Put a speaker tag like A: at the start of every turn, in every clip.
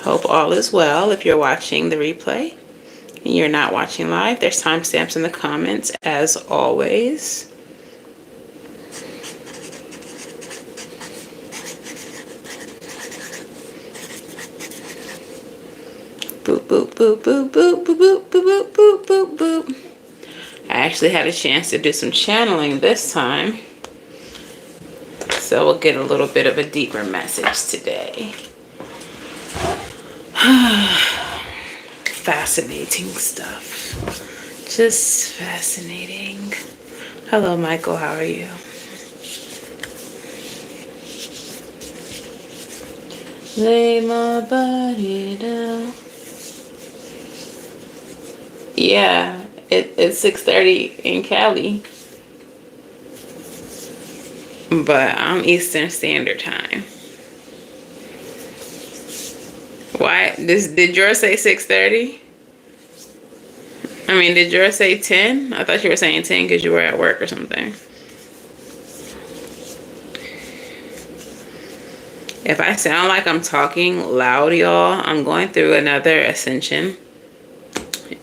A: Hope all is well. If you're watching the replay and you're not watching live, there's timestamps in the comments as always. Boop, boop, boop, boop, boop, boop, boop, boop, boop, boop, boop. I actually had a chance to do some channeling this time, so we'll get a little bit of a deeper message today. Fascinating stuff. Just fascinating. Hello, Michael. How are you? Lay my body down. Yeah, it's 6:30 in Cali, but I'm Eastern Standard Time. Why? Did yours say 6:30? I mean, did yours say 10? I thought you were saying 10 because you were at work or something. If I sound like I'm talking loud, y'all, I'm going through another ascension.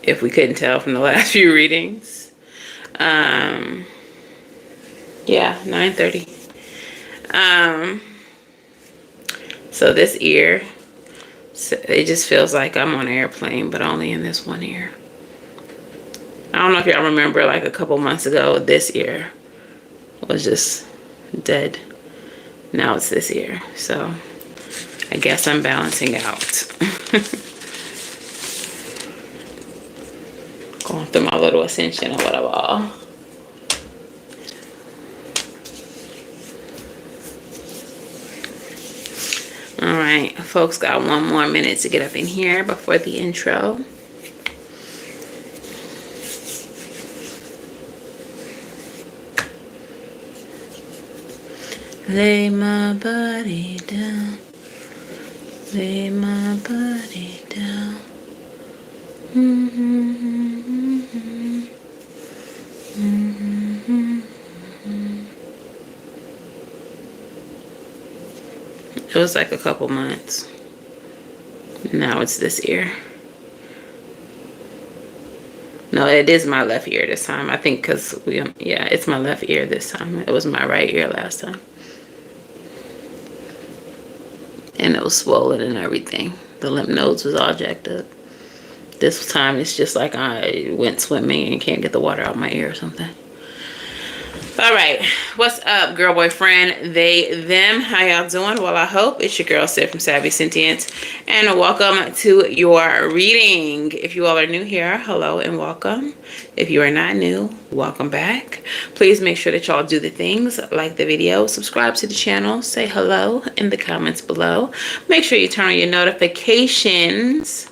A: If we couldn't tell from the last few readings. Yeah, 9:30. So this ear, it just feels like I'm on an airplane, but only in this one ear. I don't know if y'all remember, like a couple months ago, this ear was just dead. Now it's this ear. So I guess I'm balancing out. Going through my little ascension or whatever. All right, folks, got 1 more minute to get up in here before the intro. Lay my body down. Lay my body down. It was like a couple months. Now it's this ear. No, it is my left ear this time. I think because yeah, it's my left ear this time. It was my right ear last time. And it was swollen and everything. The lymph nodes was all jacked up. This time it's just like I went swimming and can't get the water out my ear or something. All right, what's up, girl, boyfriend, they, them? How y'all doing? Well, I hope. It's your girl, Sid from Savvy Sentience, and welcome to your reading. If you all are new here, hello and welcome. If you are not new, welcome back. Please make sure that y'all do the things, like the video, subscribe to the channel, say hello in the comments below. Make sure you turn on your notifications.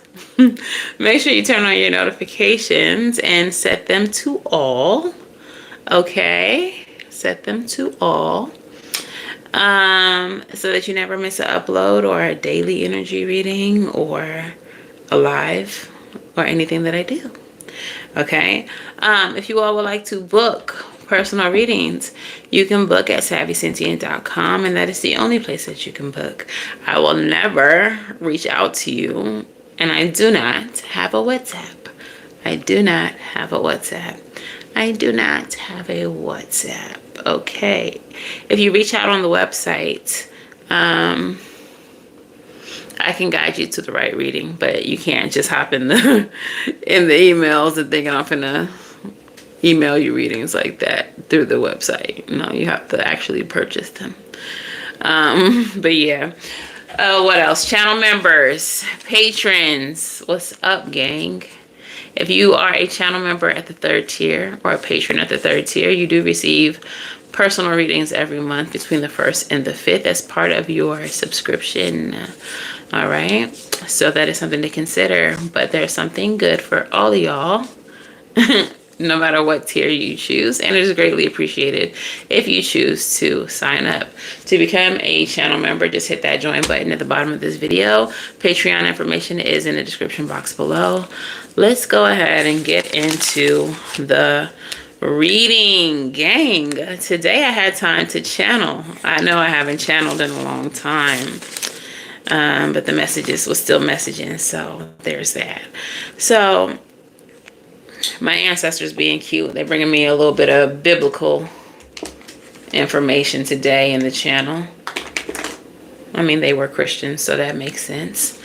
A: Make sure you turn on your notifications and set them to all. Okay, set them to all, so that you never miss an upload or a daily energy reading or a live or anything that I do. Okay, if you all would like to book personal readings, you can book at SavvySentient.com, and that is the only place that you can book. I will never reach out to you, and I do not have a WhatsApp. I do not have a WhatsApp. I do not have a WhatsApp. Okay. If you reach out on the website, I can guide you to the right reading, but you can't just hop in the emails and thinking I'm gonna email you readings like that through the website. No, you have to actually purchase them. But yeah. What else? Channel members, patrons. What's up, gang? If you are a channel member at the 3rd tier or a patron at the 3rd tier, you do receive personal readings every month between the 1st and the 5th as part of your subscription. All right. So that is something to consider, but there's something good for all of y'all. No matter what tier you choose, and it is greatly appreciated if you choose to sign up. To become a channel member, just hit that join button at the bottom of this video. Patreon information is in the description box below. Let's go ahead and get into the reading, gang. Today I had time to channel. I know I haven't channeled in a long time. But the messages was still messaging, so there's that. So my ancestors being cute, they're bringing me a little bit of biblical information today in the channel. I mean, they were Christians, so that makes sense.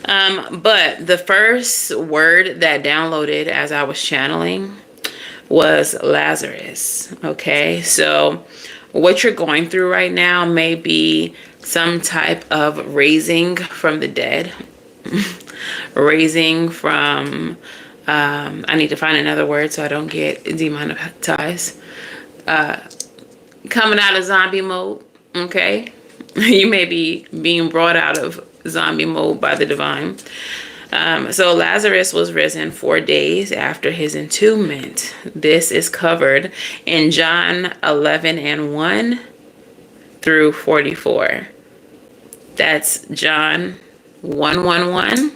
A: But the first word that downloaded as I was channeling was Lazarus. Okay, so what you're going through right now may be some type of raising from the dead. Raising from, I need to find another word so I don't get demonetized. Coming out of zombie mode, okay? You may be being brought out of zombie mode by the divine. So Lazarus was risen 4 days after his entombment. This is covered in John 11:1 through 44. That's John 1:11,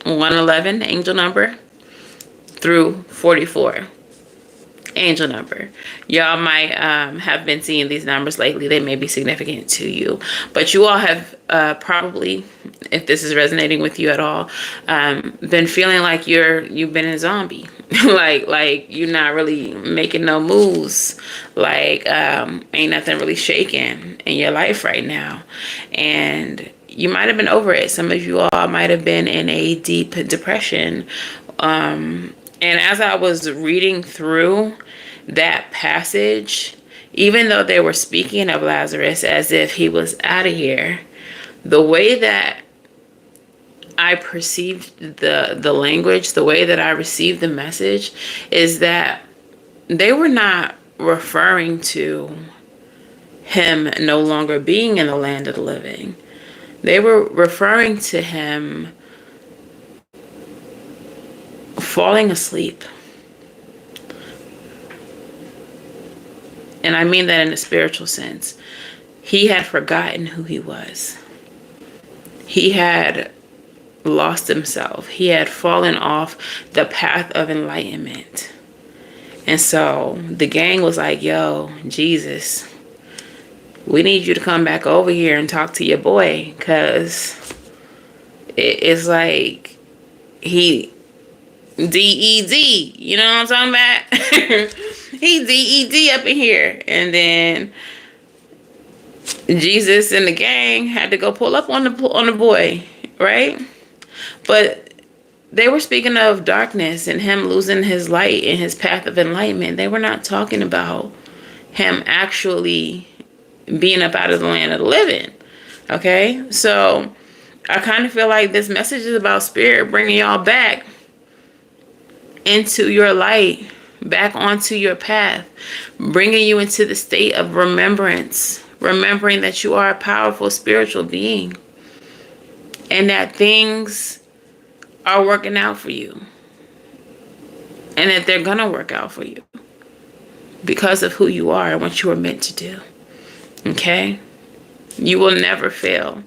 A: 111, angel number, through 44. Angel number. Y'all might have been seeing these numbers lately. They may be significant to you, but you all have probably, if this is resonating with you at all, been feeling like you've been a zombie. like you're not really making no moves. Like ain't nothing really shaking in your life right now, and you might have been over it. Some of you all might have been in a deep depression. And as I was reading through that passage, even though they were speaking of Lazarus as if he was out of here, the way that I perceived the language, the way that I received the message, is that they were not referring to him no longer being in the land of the living. They were referring to him falling asleep. And I mean that in a spiritual sense. He had forgotten who he was. He had lost himself. He had fallen off the path of enlightenment. And so the gang was like, yo, Jesus, we need you to come back over here and talk to your boy, because it's like he D-E-D, you know what I'm talking about? He D-E-D up in here. And then Jesus and the gang had to go pull up on the boy, right? But they were speaking of darkness and him losing his light in his path of enlightenment. They were not talking about him actually being up out of the land of the living. Okay? So I kind of feel like this message is about spirit bringing y'all back into your light, back onto your path, bringing you into the state of remembrance, remembering that you are a powerful spiritual being and that things are working out for you and that they're gonna work out for you because of who you are and what you were meant to do. Okay? You will never fail.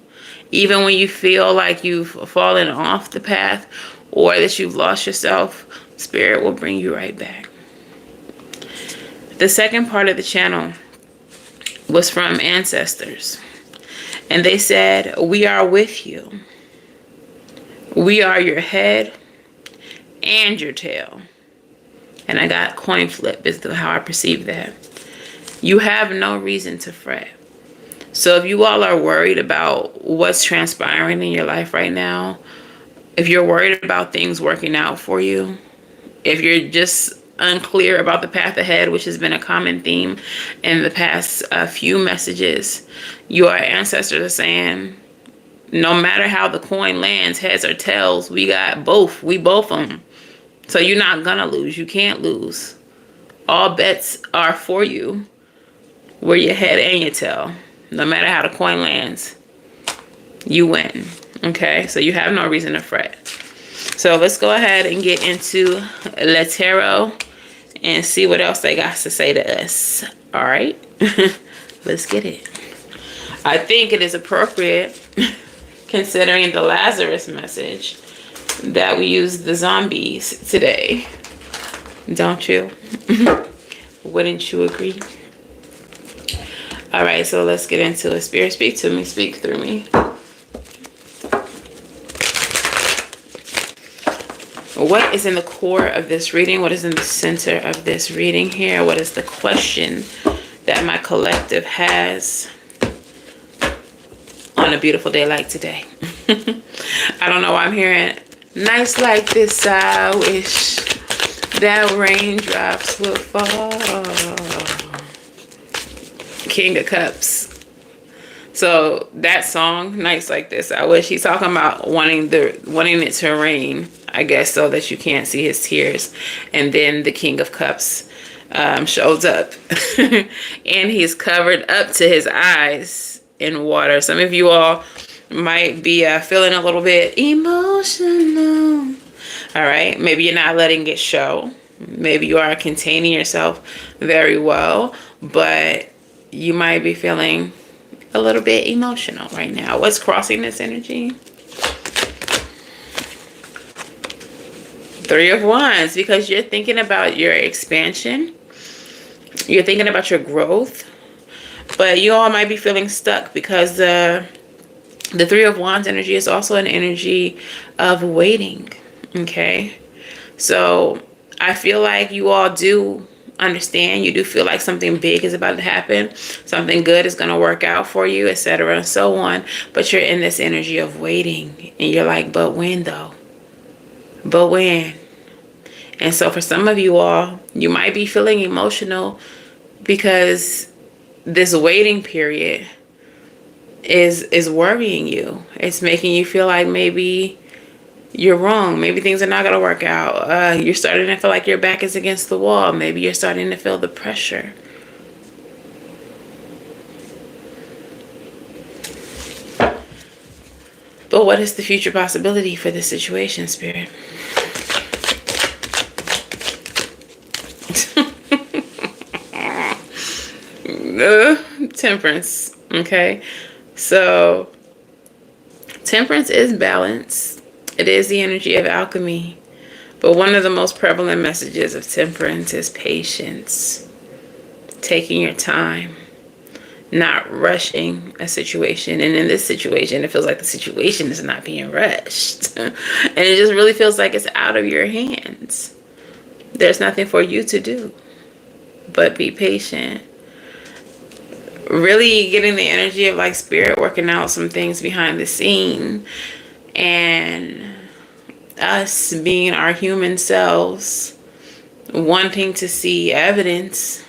A: Even when you feel like you've fallen off the path or that you've lost yourself, Spirit will bring you right back. The second part of the channel was from ancestors. And they said, we are with you. We are your head and your tail. And I got coin flip is how I perceive that. You have no reason to fret. So if you all are worried about what's transpiring in your life right now, if you're worried about things working out for you, if you're just unclear about the path ahead, which has been a common theme in the past few messages, your ancestors are saying, no matter how the coin lands, heads or tails, we got both. We both them. So you're not gonna lose. You can't lose. All bets are for you. We're your head and your tail. No matter how the coin lands, you win. Okay, so you have no reason to fret. So let's go ahead and get into Le Tarot and see what else they got to say to us. All right, let's get it. I think it is appropriate, considering the Lazarus message, that we use the zombies today. Don't you? Wouldn't you agree? All right, so let's get into it. Spirit, speak to me, speak through me. What is in the core of this reading? What is in the center of this reading here? What is the question that my collective has on a beautiful day like today? I don't know why I'm hearing nights like this. I wish that raindrops will fall. King of Cups. So that song, Nights Like This, I wish, he's talking about wanting it to rain, I guess, so that you can't see his tears. And then the King of Cups shows up and he's covered up to his eyes in water. Some of you all might be feeling a little bit emotional. All right. Maybe you're not letting it show. Maybe you are containing yourself very well, but you might be feeling a little bit emotional right now. What's crossing this energy? Three of Wands, because you're thinking about your expansion. You're thinking about your growth. But you all might be feeling stuck because the Three of Wands energy is also an energy of waiting. Okay? So I feel like you all do understand. You do feel like something big is about to happen. Something good is going to work out for you, etc. and so on. But you're in this energy of waiting. And you're like, but when though? But when? And so for some of you all, you might be feeling emotional because this waiting period is worrying you. It's making you feel like maybe you're wrong. Maybe things are not going to work out. You're starting to feel like your back is against the wall. Maybe you're starting to feel the pressure. But what is the future possibility for this situation, Spirit? Temperance. Okay. So Temperance is balance. It is the energy of alchemy. But one of the most prevalent messages of Temperance is patience. Taking your time. Not rushing a situation. And in this situation, it feels like the situation is not being rushed. And it just really feels like it's out of your hands. There's nothing for you to do but be patient. Really getting the energy of like Spirit working out some things behind the scene. And us being our human selves, wanting to see evidence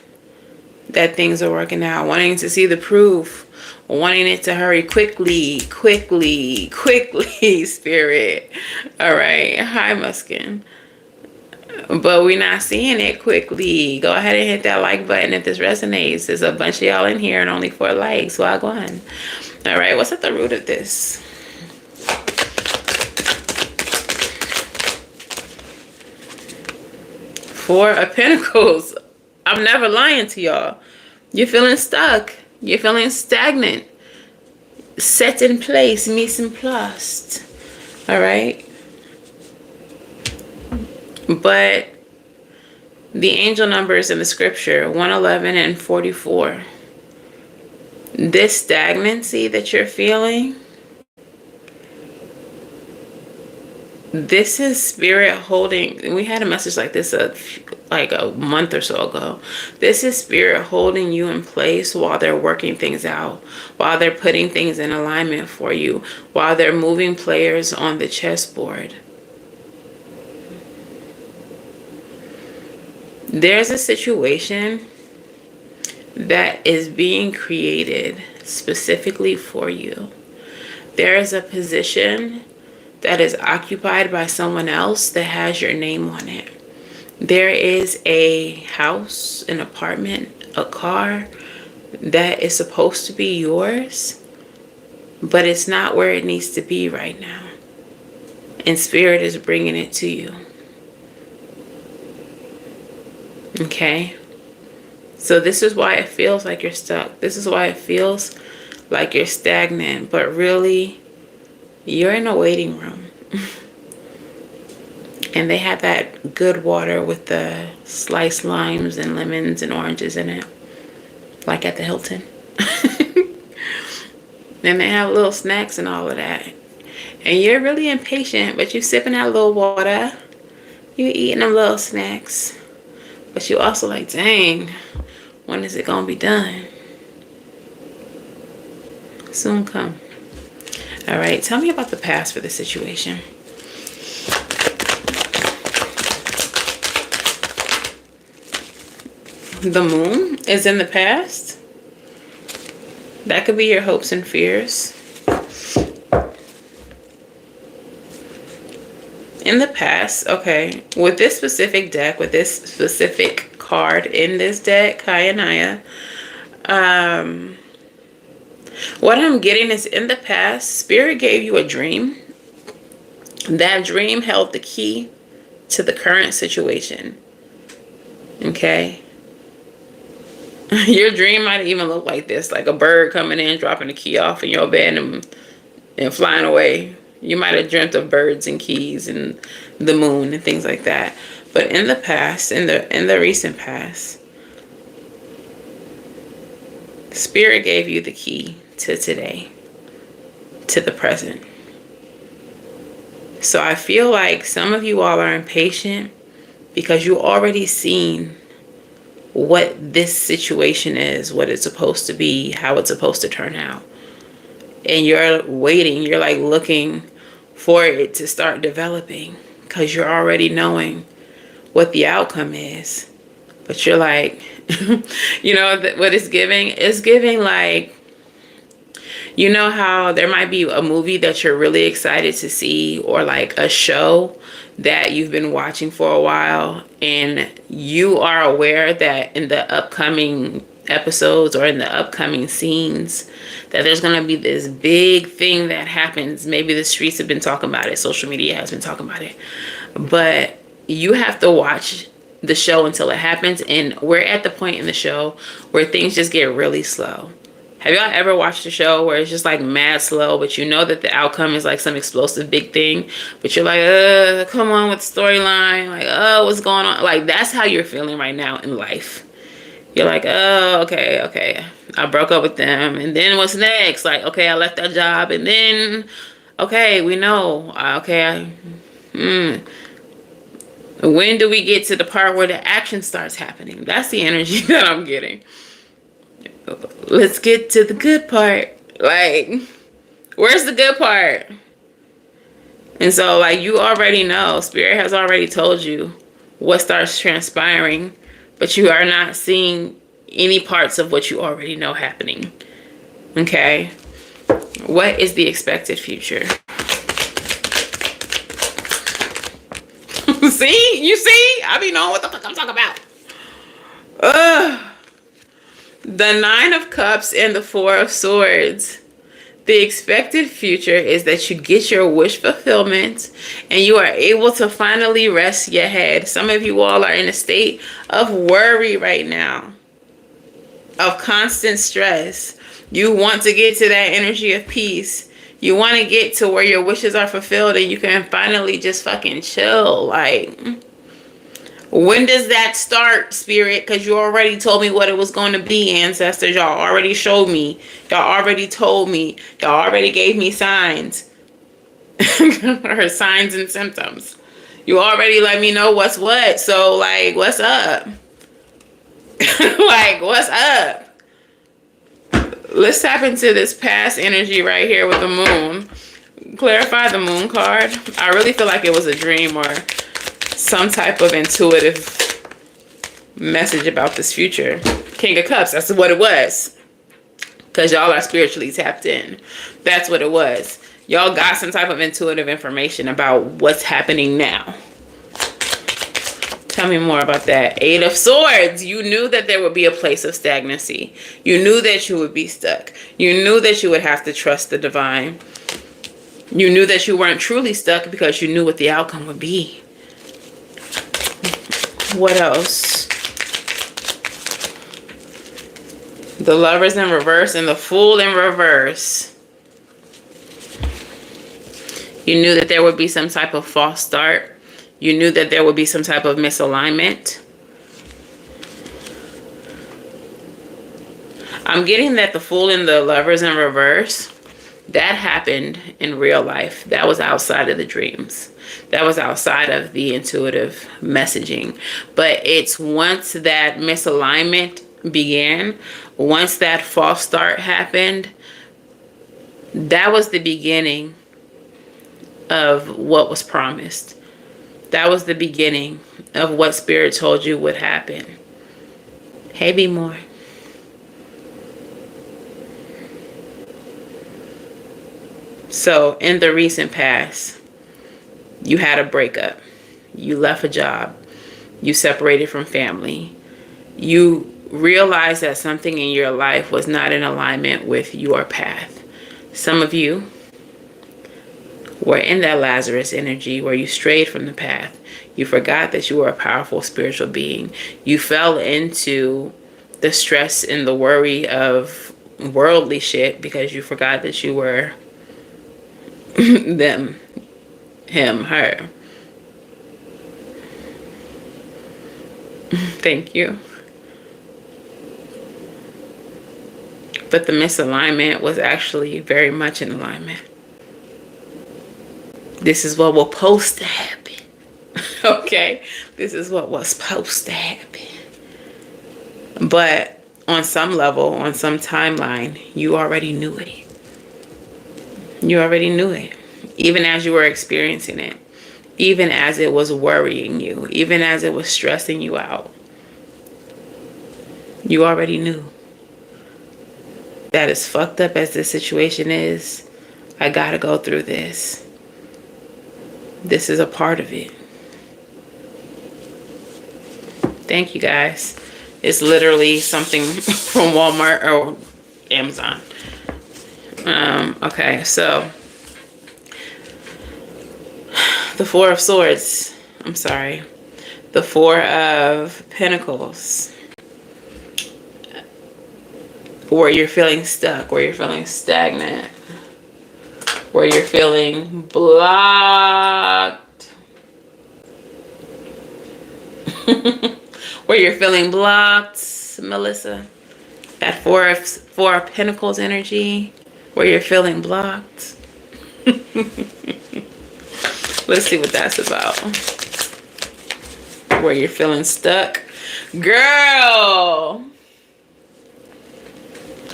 A: that things are working out, wanting to see the proof, wanting it to hurry quickly, Spirit. All right. Hi, Muskin. But we're not seeing it quickly. Go ahead and hit that like button if this resonates. There's a bunch of y'all in here and only 4 likes. Wagwan. All right. What's at the root of this? 4 of Pentacles. I'm never lying to y'all. You're feeling stuck. You're feeling stagnant. Set in place, mise en place. All right. But the angel numbers in the scripture, 111 and 44. This stagnancy that you're feeling, this is Spirit holding. We had a message like this like a month or so ago. This is Spirit holding you in place while they're working things out, while they're putting things in alignment for you, while they're moving players on the chessboard. There's a situation that is being created specifically for you. There is a position that is occupied by someone else that has your name on it. There is a house, an apartment, a car that is supposed to be yours, but it's not where it needs to be right now. And Spirit is bringing it to you. Okay? So this is why it feels like you're stuck. This is why it feels like you're stagnant, but really, you're in a waiting room. And they have that good water with the sliced limes and lemons and oranges in it. Like at the Hilton. And they have little snacks and all of that. And you're really impatient, but you're sipping that little water. You eating them little snacks. But you also like, dang, when is it going to be done? Soon come. All right, tell me about the past for the situation. The moon is in the past. That could be your hopes and fears. In the past, okay, with this specific deck, with this specific card in this deck, Kayanaya, what I'm getting is in the past, Spirit gave you a dream. That dream held the key to the current situation. Okay? Your dream might even look like this, like a bird coming in, dropping the key off in your bed and flying away. You might have dreamt of birds and keys and the moon and things like that. But in the past, in the recent past, Spirit gave you the key to today, to the present. So I feel like some of you all are impatient because you already seen what this situation is, what it's supposed to be, how it's supposed to turn out. And you're waiting, you're like looking for it to start developing because you're already knowing what the outcome is. But you're like, you know what it's giving? It's giving like, you know how there might be a movie that you're really excited to see, or like a show that you've been watching for a while, and you are aware that in the upcoming episodes or in the upcoming scenes that there's going to be this big thing that happens. Maybe the streets have been talking about it, social media has been talking about it, but you have to watch the show until it happens. And we're at the point in the show where things just get really slow. Have y'all ever watched a show where it's just like mad slow, but you know that the outcome is like some explosive big thing, but you're like, come on with the storyline, like, oh, what's going on? Like, that's how you're feeling right now in life. You're like, oh, okay, I broke up with them, and then what's next? Like, okay, I left that job, and then, okay, we know, when do we get to the part where the action starts happening? That's the energy that I'm getting. Let's get to the good part. Like, where's the good part? And so, like, you already know, Spirit has already told you what starts transpiring, but you are not seeing any parts of what you already know happening. Okay? What is the expected future? See? You see? I be knowing what the fuck I'm talking about. The Nine of Cups and the Four of Swords. The expected future is that you get your wish fulfillment and you are able to finally rest your head. Some of you all are in a state of worry right now, of constant stress. You want to get to that energy of peace. You want to get to where your wishes are fulfilled and you can finally just fucking chill. Like, when does that start, Spirit? Because you already told me what it was going to be, ancestors. Y'all already showed me. Y'all already told me. Y'all already gave me signs. Or signs and symptoms. You already let me know what's what. So, like, what's up? Like, what's up? Let's tap into this past energy right here with the moon. Clarify the moon card. I really feel like it was a dream or some type of intuitive message about this future. King of Cups, that's what it was. Because y'all are spiritually tapped in. That's what it was. Y'all got some type of intuitive information about what's happening now. Tell me more about that. Eight of Swords. You knew that there would be a place of stagnancy. You knew that you would be stuck. You knew that you would have to trust the divine. You knew that you weren't truly stuck because you knew what the outcome would be. What else? The Lovers in reverse and the Fool in reverse. You knew that there would be some type of false start. You knew that there would be some type of misalignment. I'm getting that the Fool and the Lovers in reverse, That happened in real life. That was outside of the dreams. That was outside of the intuitive messaging. But it's once that misalignment began, once that false start happened, that was the beginning of what was promised. That was the beginning of what Spirit told you would happen. Hey, Be More. So in the recent past, you had a breakup. You left a job. You separated from family. You realized that something in your life was not in alignment with your path. Some of you were in that Lazarus energy where you strayed from the path. You forgot that you were a powerful spiritual being. You fell into the stress and the worry of worldly shit because you forgot that you were them, him, her. Thank you. But the misalignment was actually very much in alignment. This is what was supposed to happen. Okay? This is what was supposed to happen. But on some level, on some timeline, you already knew it. You already knew it. Even as you were experiencing it. Even as it was worrying you. Even as it was stressing you out. You already knew. That as fucked up as this situation is, I gotta go through this. This is a part of it. Thank you, guys. It's literally something from Walmart or Amazon. Okay, so the Four of Swords. I'm sorry. The Four of Pentacles. Where you're feeling stuck, where you're feeling stagnant, where you're feeling blocked. Where you're feeling blocked, Melissa. That Four of Pentacles energy, where you're feeling blocked. Let's see what that's about. Where you're feeling stuck. Girl!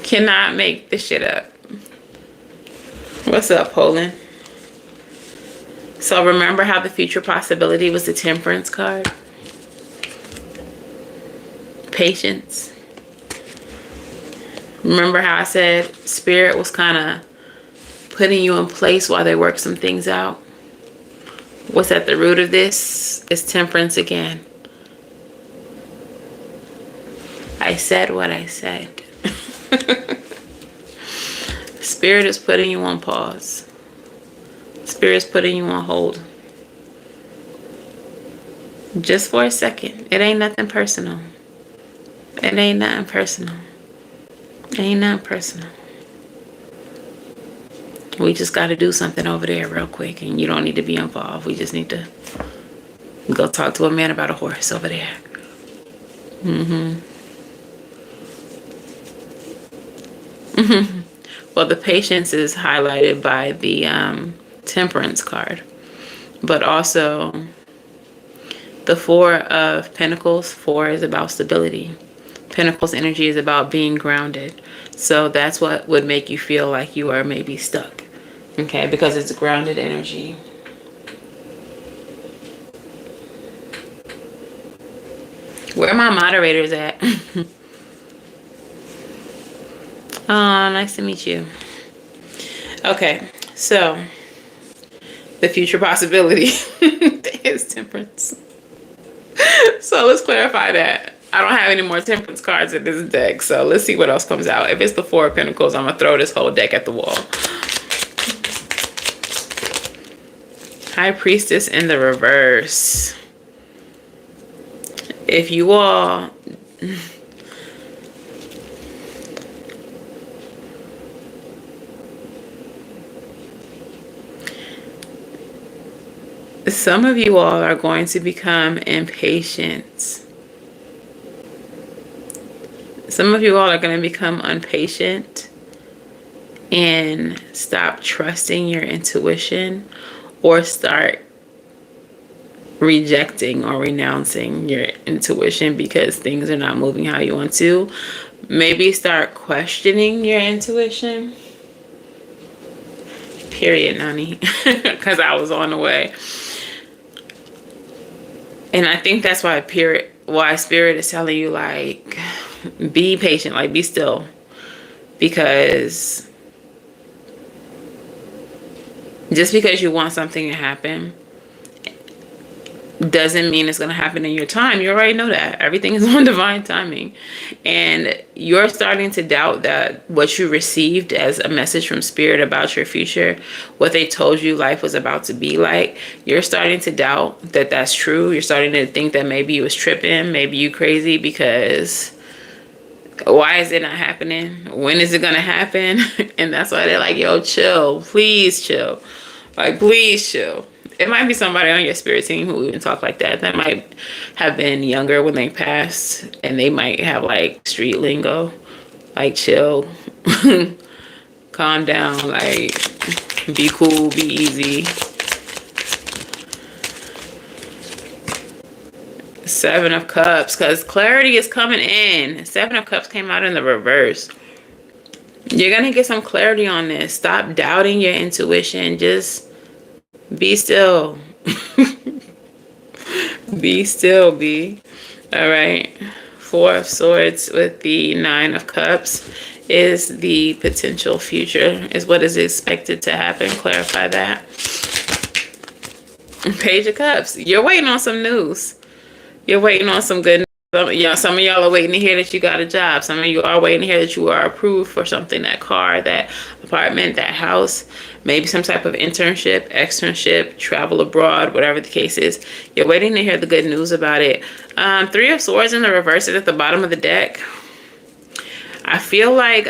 A: Cannot make this shit up. What's up, Poland? So remember how the future possibility was the Temperance card? Patience. Remember how I said Spirit was kind of putting you in place while they work some things out? What's at the root of this is Temperance again. I said what I said. Spirit is putting you on pause. Spirit is putting you on hold. Just for a second. It ain't nothing personal. It ain't nothing personal. It ain't nothing personal. We just got to do something over there real quick, and you don't need to be involved. We just need to go talk to a man about a horse over there. Well, the patience is highlighted by the Temperance card, but also the Four of Pentacles. 4 is about stability. Pentacles energy is about being grounded. So that's what would make you feel like you are maybe stuck. Okay, because it's grounded energy. Where are my moderators at? Oh, nice to meet you. Okay, so the future possibility is Temperance. So let's clarify that. I don't have any more Temperance cards in this deck, so let's see what else comes out. If it's the Four of Pentacles, I'm gonna throw this whole deck at the wall. High Priestess in the reverse. If you all some of you all are going to become impatient. Some of you all are going to become impatient and stop trusting your intuition, or start rejecting or renouncing your intuition because things are not moving how you want to. Maybe start questioning your intuition. Period, Nani. Because I was on the way. And I think that's why Spirit is telling you, like, be patient, like, be still. Because just because you want something to happen doesn't mean it's going to happen in your time. You already know that. Everything is on divine timing. And you're starting to doubt that what you received as a message from Spirit about your future, what they told you life was about to be like, you're starting to doubt that that's true. You're starting to think that maybe you was tripping, maybe you crazy, because why is it not happening? When is it going to happen? And that's why they're like, yo, chill. Please chill. Like, please chill. It might be somebody on your spirit team who even talk like that. That might have been younger when they passed, and they might have like street lingo, like chill, calm down, like be cool, be easy. 7 of Cups, because clarity is coming in. 7 of Cups came out in the reverse. You're gonna get some clarity on this. Stop doubting your intuition. Just be still. Be still, be. All right. 4 of Swords with the 9 of Cups is the potential future, is what is expected to happen. Clarify that. Page of Cups. You're waiting on some news. You're waiting on some good news. Some of y'all are waiting to hear that you got a job. Some of you are waiting to hear that you are approved for something, that car, that apartment, that house, maybe some type of internship, externship, travel abroad, whatever the case is. You're waiting to hear the good news about it. 3 of Swords in the reverse is at the bottom of the deck. I feel like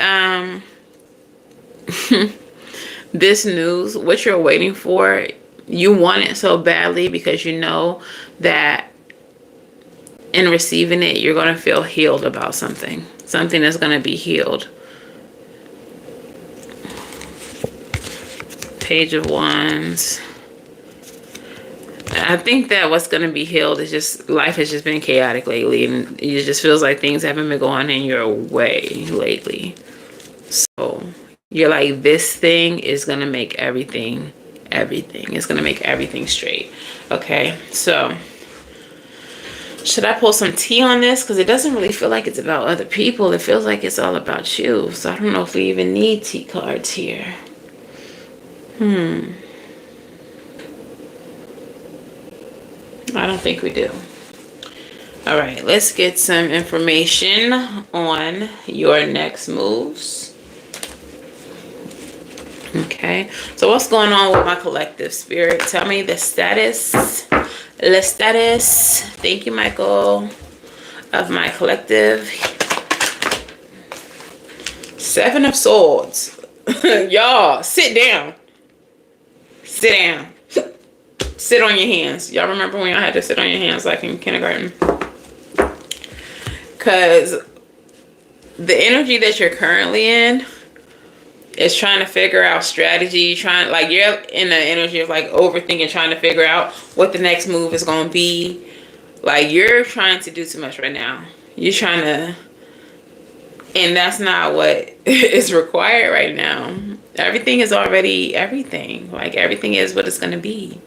A: this news, what you're waiting for, you want it so badly because you know that in receiving it, you're going to feel healed about something. Something that's going to be healed. Page of Wands. I think that what's going to be healed is just, life has just been chaotic lately. And it just feels like things haven't been going in your way lately. So you're like, this thing is going to make everything. It's going to make everything straight. Okay, so should I pull some tea on this? Because it doesn't really feel like it's about other people. It feels like it's all about you. So I don't know if we even need tea cards here. I don't think we do. All right, let's get some information on your next moves. Okay, so what's going on with my collective, Spirit? Tell me the status. The status, thank you, Michael, of my collective. 7 of Swords. Y'all, sit down. Sit down. Sit on your hands. Y'all remember when y'all had to sit on your hands like in kindergarten? Because the energy that you're currently in is trying to figure out strategy, like you're in the energy of like overthinking, trying to figure out what the next move is going to be. Like you're trying to do too much right now. You're trying to, and that's not what is required right now. Everything is already everything. Like everything is what it's going to be.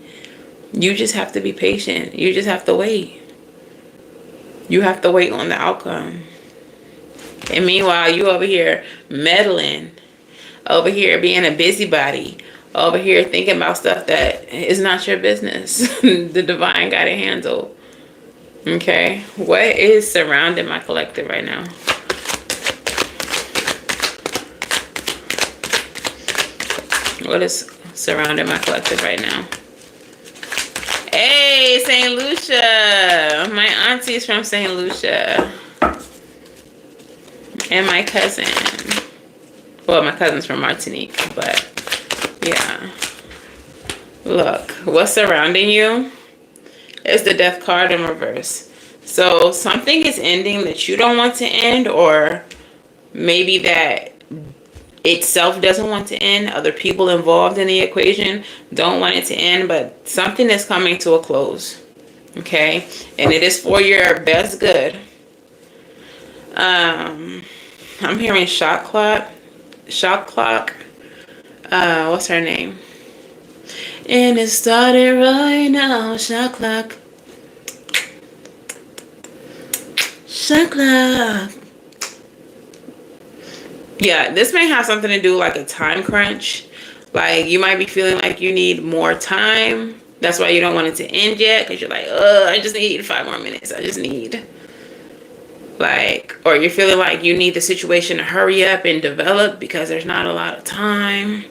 A: You just have to be patient. You just have to wait. You have to wait on the outcome. And meanwhile, you over here meddling, over here being a busybody, over here thinking about stuff that is not your business. The divine got it handled. Okay, what is surrounding my collective right now? What is surrounding my collective right now? Hey, St. Lucia. My auntie's from St. Lucia. And my cousin. Well, my cousin's from Martinique, but yeah. Look, what's surrounding you is the Death card in reverse. So something is ending that you don't want to end, or maybe that itself doesn't want to end. Other people involved in the equation don't want it to end, but something is coming to a close. Okay? And it is for your best good. I'm hearing shot clock. Shot clock. What's her name? And it started right now. Shot clock. Shot clock. Yeah, this may have something to do like a time crunch. Like you might be feeling like you need more time. That's why you don't want it to end yet, because you're like, I just need 5 more minutes. I just need, like, or you're feeling like you need the situation to hurry up and develop because there's not a lot of time.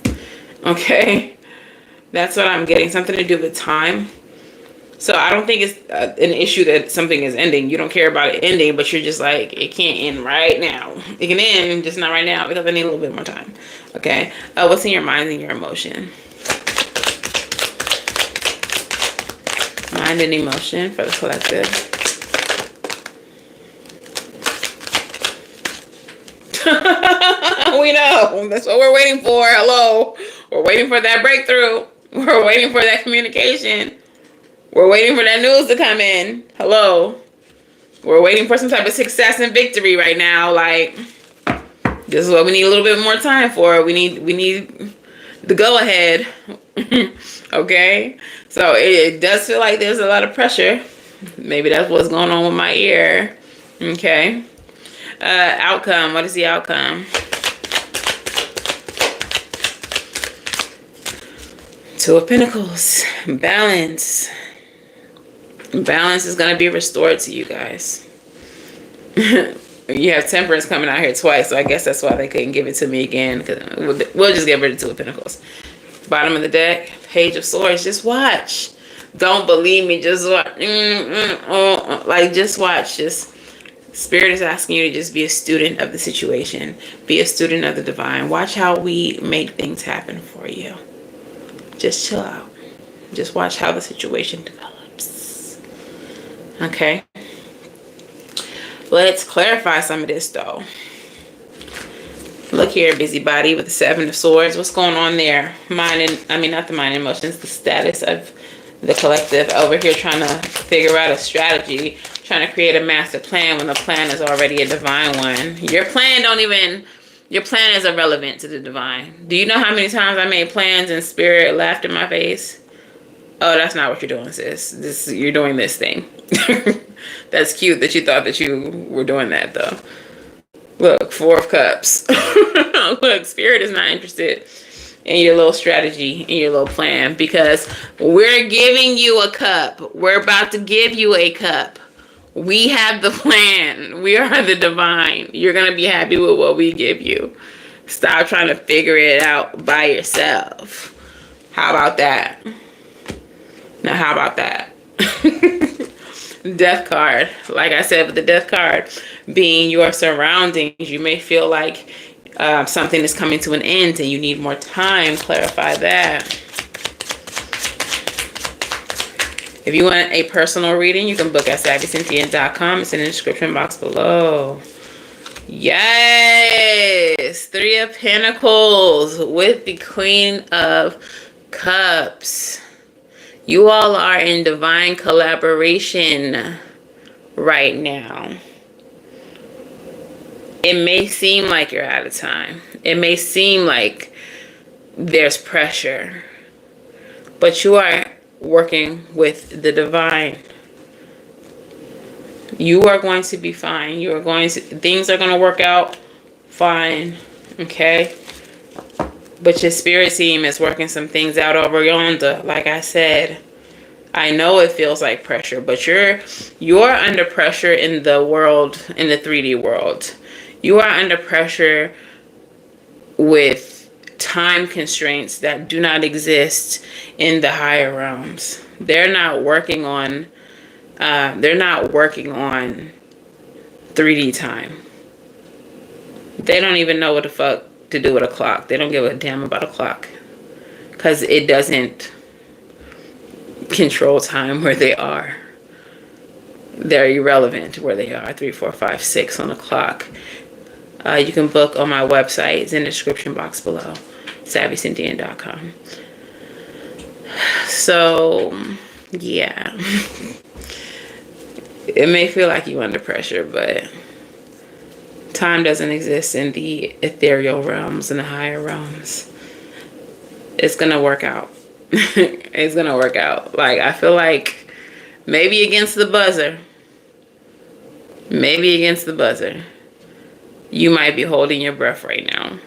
A: Okay, that's what I'm getting. Something to do with time. So I don't think it's an issue that something is ending. You don't care about it ending, but you're just like, it can't end right now. It can end, just not right now, because I need a little bit more time. Okay. What's in your mind and your emotion? Mind and emotion for the collective. We know. That's what we're waiting for. Hello. We're waiting for that breakthrough. We're waiting for that communication. We're waiting for that news to come in. Hello. We're waiting for some type of success and victory right now. Like, this is what we need a little bit more time for. We need the go ahead. Okay. So it does feel like there's a lot of pressure. Maybe that's what's going on with my ear. Okay. Outcome. What is the outcome? Two of Pentacles. Balance. Balance is going to be restored to you guys. You have Temperance coming out here twice, so I guess that's why they couldn't give it to me again. Cause we'll just give her the Two of Pentacles. Bottom of the deck, Page of Swords. Just watch. Don't believe me. Just watch. Like, just watch. Just Spirit is asking you to just be a student of the situation. Be a student of the divine. Watch how we make things happen for you. Just chill out. Just watch how the situation develops. Okay. Let's clarify some of this though. Look here, busybody with the Seven of Swords. What's going on there? Not the mind and emotions, the status of the collective over here trying to figure out a strategy, trying to create a master plan when the plan is already a divine one. Your plan is irrelevant to the divine. Do you know how many times I made plans and Spirit laughed in my face? Oh, that's not what you're doing, sis. You're doing this thing. That's cute that you thought that you were doing that, though. Look, Four of Cups. Look, Spirit is not interested in your little strategy, in your little plan, because we're giving you a cup. We're about to give you a cup. We have the plan. We are the divine. You're going to be happy with what we give you. Stop trying to figure it out by yourself. How about that? Now, how about that? Death card. Like I said, with the Death card being your surroundings, you may feel like something is coming to an end and you need more time. Clarify that. If you want a personal reading, you can book at SavyCynthia.com. It's in the description box below. Yes! Three of Pentacles with the Queen of Cups. You all are in divine collaboration right now. It may seem like you're out of time. It may seem like there's pressure. But you are working with the divine. You are going to be fine. Things are going to work out fine. Okay? But your spirit team is working some things out over yonder. Like I said, I know it feels like pressure, but you're under pressure in the world, in the 3D world. You are under pressure with time constraints that do not exist in the higher realms. They're not working on 3D time. They don't even know what the fuck to do with a clock. They don't give a damn about a clock because it doesn't control time where they are. They're irrelevant where they are. 3, 4, 5, 6 on the clock. You can book on my website. It's in the description box below, SavyCynthia.com. So, yeah. It may feel like you're under pressure, but time doesn't exist in the ethereal realms and the higher realms. It's gonna work out. It's gonna work out. Like, I feel like maybe against the buzzer, you might be holding your breath right now,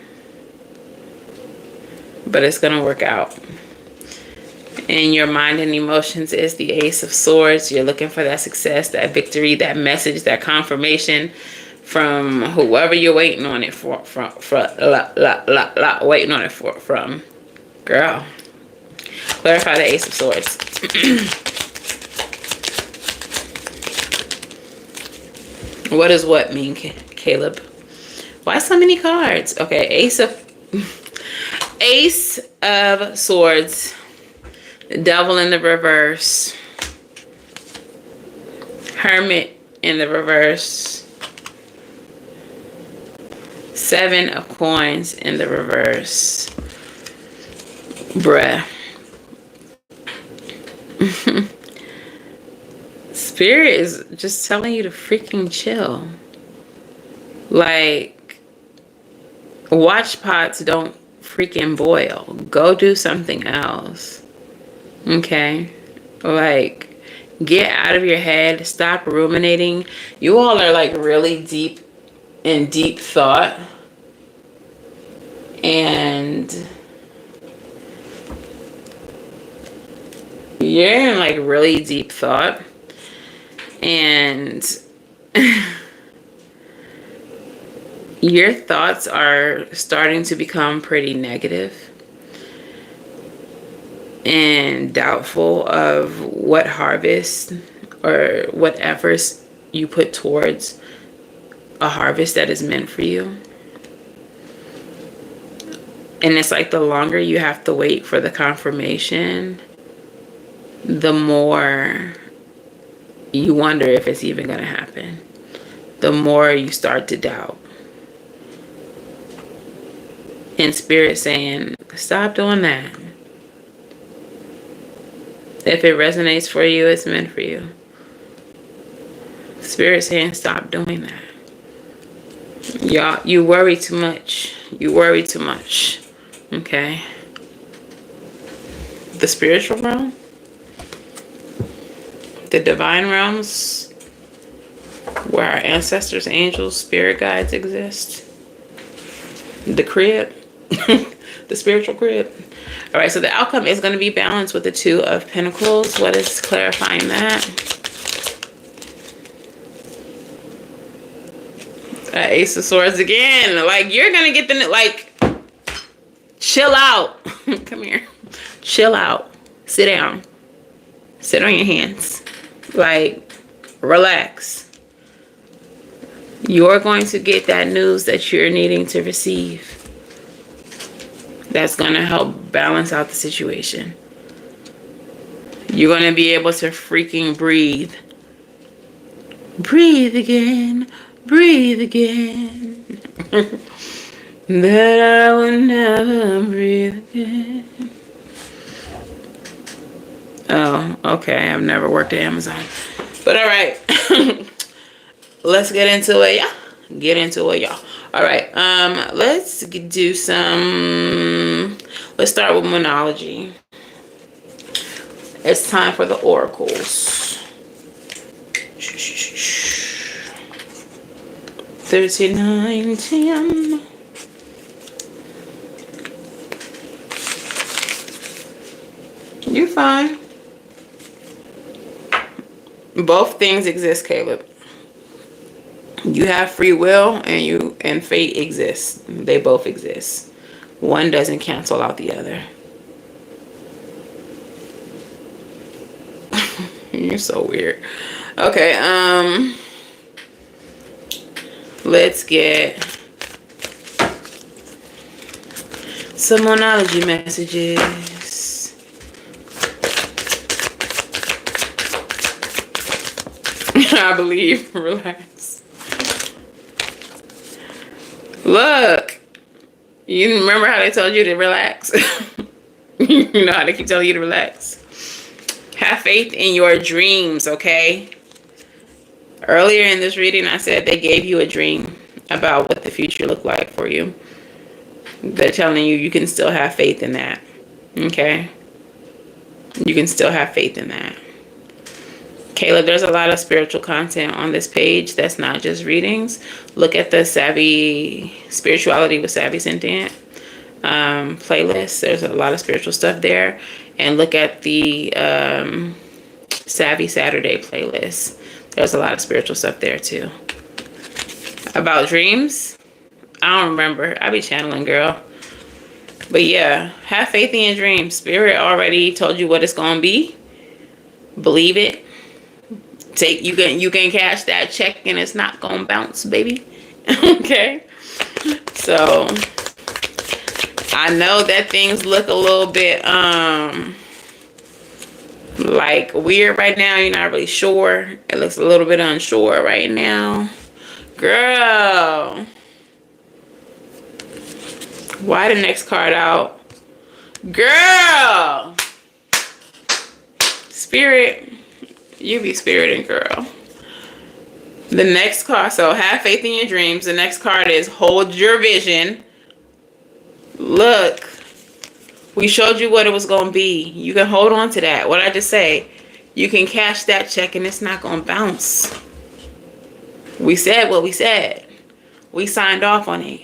A: but it's gonna work out. And your mind and emotions is the Ace of Swords. You're looking for that success, that victory, that message, that confirmation from whoever you're waiting on it from. Girl. Clarify the Ace of Swords. What does what mean, Caleb? Why so many cards? Okay, Ace of Swords. Devil in the reverse. Hermit in the reverse. Seven of Coins in the reverse. Bruh. Spirit is just telling you to freaking chill. Like, watch pots don't freaking boil. Go do something else. Okay? Like, get out of your head. Stop ruminating. You all are like really deep in deep thought. And you're in like really deep thought. And your thoughts are starting to become pretty negative and doubtful of what harvest or what efforts you put towards a harvest that is meant for you. And it's like the longer you have to wait for the confirmation, the more you wonder if it's even going to happen. The more you start to doubt. And Spirit saying, stop doing that. If it resonates for you, it's meant for you. Spirit saying, stop doing that. Y'all, you worry too much. You worry too much. Okay? The spiritual realm, the divine realms, where our ancestors, angels, spirit guides exist. The crib. The spiritual crib. All right, so the outcome is going to be balanced with the Two of Pentacles. What is clarifying that? Ace of Swords again. Like, you're going to get the, like, chill out. Come here. Chill out. Sit down. Sit on your hands. Like, relax. You're going to get that news that you're needing to receive. That's going to help balance out the situation. You're going to be able to freaking breathe. Breathe again. Breathe again. That I will never breathe again. Oh, okay. I've never worked at Amazon. But all right. Let's get into it, y'all. Get into it, y'all. All right. Let's do some... Let's start with Monology. It's time for the oracles. 39:10. You're fine. Both things exist, Caleb. You have free will and fate exists. They both exist. One doesn't cancel out the other. You're so weird. Okay, let's get some Monology messages. I believe. Relax. Look, you remember how they told you to relax? You know how they keep telling you to relax? Have faith in your dreams, okay? Earlier in this reading, I said they gave you a dream about what the future looked like for you. They're telling you can still have faith in that, okay? You can still have faith in that. Caleb, there's a lot of spiritual content on this page that's not just readings. Look at the Savy Spirituality with Savy Sentient playlist. There's a lot of spiritual stuff there. And look at the Savvy Saturday playlist. There's a lot of spiritual stuff there too. About dreams, I don't remember. I be channeling, girl. But yeah, have faith in your dreams. Spirit already told you what it's gonna be. Believe it. You can cash that check and it's not gonna bounce, baby. Okay. So I know that things look a little bit like weird right now. You're not really sure. It looks a little bit unsure right now. Girl. Why the next card out? Girl. Spirit. You be spiriting, girl. The next card, so have faith in your dreams. The next card is hold your vision. Look, we showed you what it was going to be. You can hold on to that. What I just say, you can cash that check and it's not going to bounce. We said what we said. We signed off on it.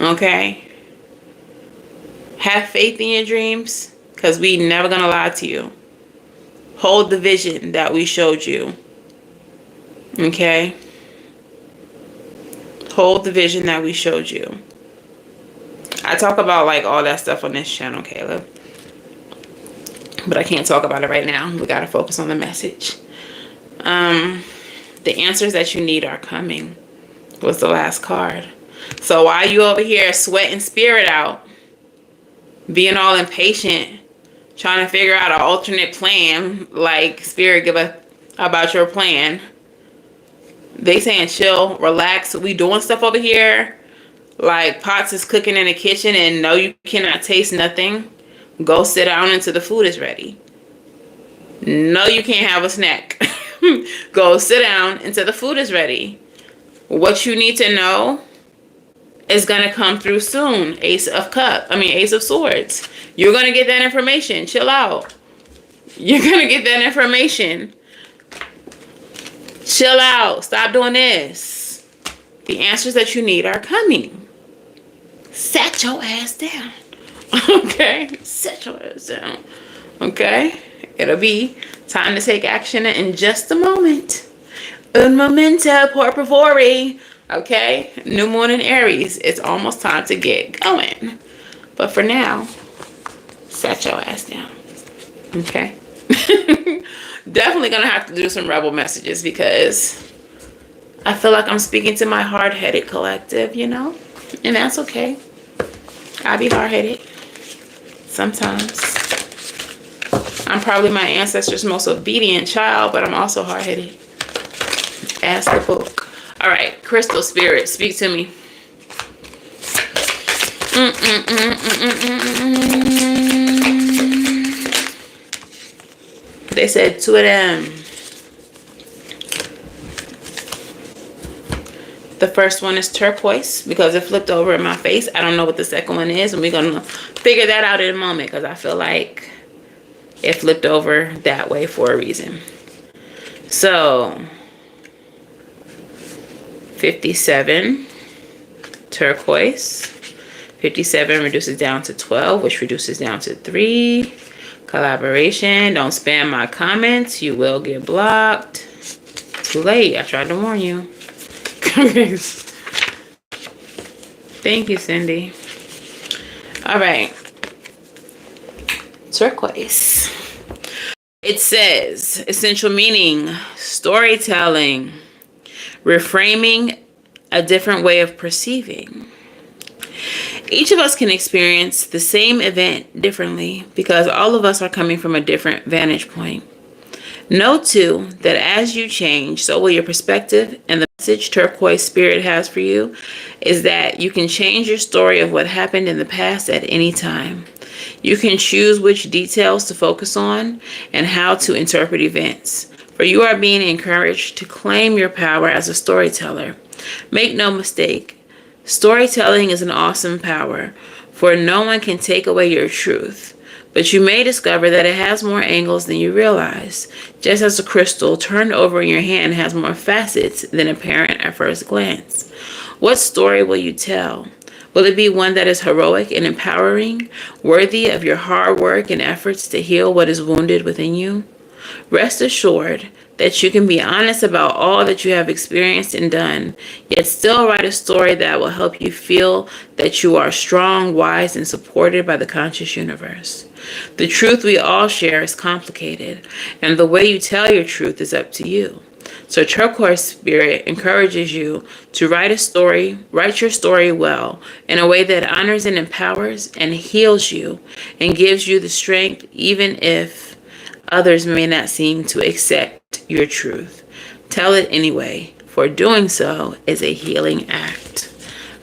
A: Okay? Have faith in your dreams because we never going to lie to you. Hold the vision that we showed you. Okay? Hold the vision that we showed you. I talk about like all that stuff on this channel, Caleb. But I can't talk about it right now. We got to focus on the message. The answers that you need are coming. Was the last card. So while you over here sweating spirit out, being all impatient, trying to figure out an alternate plan, like spirit give a about your plan, they saying chill, relax. We doing stuff over here. Like pots is cooking in the kitchen and no, you cannot taste nothing. Go sit down until the food is ready. No, you can't have a snack. Go sit down until the food is ready. What you need to know is going to come through soon. Ace of Swords. You're going to get that information. Chill out. You're going to get that information. Chill out. Stop doing this. The answers that you need are coming. Set your ass down. Okay? Set your ass down. Okay? It'll be time to take action in just a moment. Un momento, por favore. Okay? New moon in Aries. It's almost time to get going. But for now, set your ass down. Okay? Definitely gonna have to do some rebel messages because I feel like I'm speaking to my hard-headed collective, you know? And that's okay. I be hard-headed sometimes. I'm probably my ancestors' most obedient child, but I'm also hard-headed. Ask the book. All right, crystal spirit, speak to me. They said two of them. The first one is turquoise because it flipped over in my face. I don't know what the second one is, and we're going to figure that out in a moment because I feel like it flipped over that way for a reason. So, 57, turquoise. 57 reduces down to 12, which reduces down to 3. Collaboration. Don't spam my comments. You will get blocked. Too late. I tried to warn you. Thank you, Cindy. All right. Turquoise. It says essential meaning, storytelling, reframing a different way of perceiving. Each of us can experience the same event differently because all of us are coming from a different vantage point. Know too that as you change, so will your perspective and the Turquoise Spirit has for you is that you can change your story of what happened in the past at any time. You can choose which details to focus on and how to interpret events. For you are being encouraged to claim your power as a storyteller. Make no mistake, storytelling is an awesome power, for no one can take away your truth. But you may discover that it has more angles than you realize, just as a crystal turned over in your hand has more facets than apparent at first glance. What story will you tell? Will it be one that is heroic and empowering, worthy of your hard work and efforts to heal what is wounded within you? Rest assured that you can be honest about all that you have experienced and done, yet still write a story that will help you feel that you are strong, wise, and supported by the conscious universe. The truth we all share is complicated, and the way you tell your truth is up to you. So Turquoise Spirit encourages you to write your story well, in a way that honors and empowers and heals you and gives you the strength, even if others may not seem to accept your truth. Tell it anyway, for doing so is a healing act.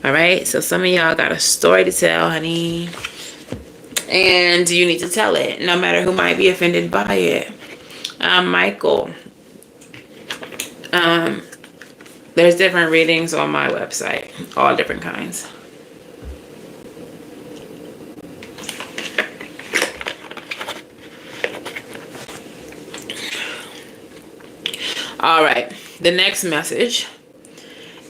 A: All right, so some of y'all got a story to tell, honey, and you need to tell it, no matter who might be offended by it. Michael, there's different readings on my website, all different kinds. All right, the next message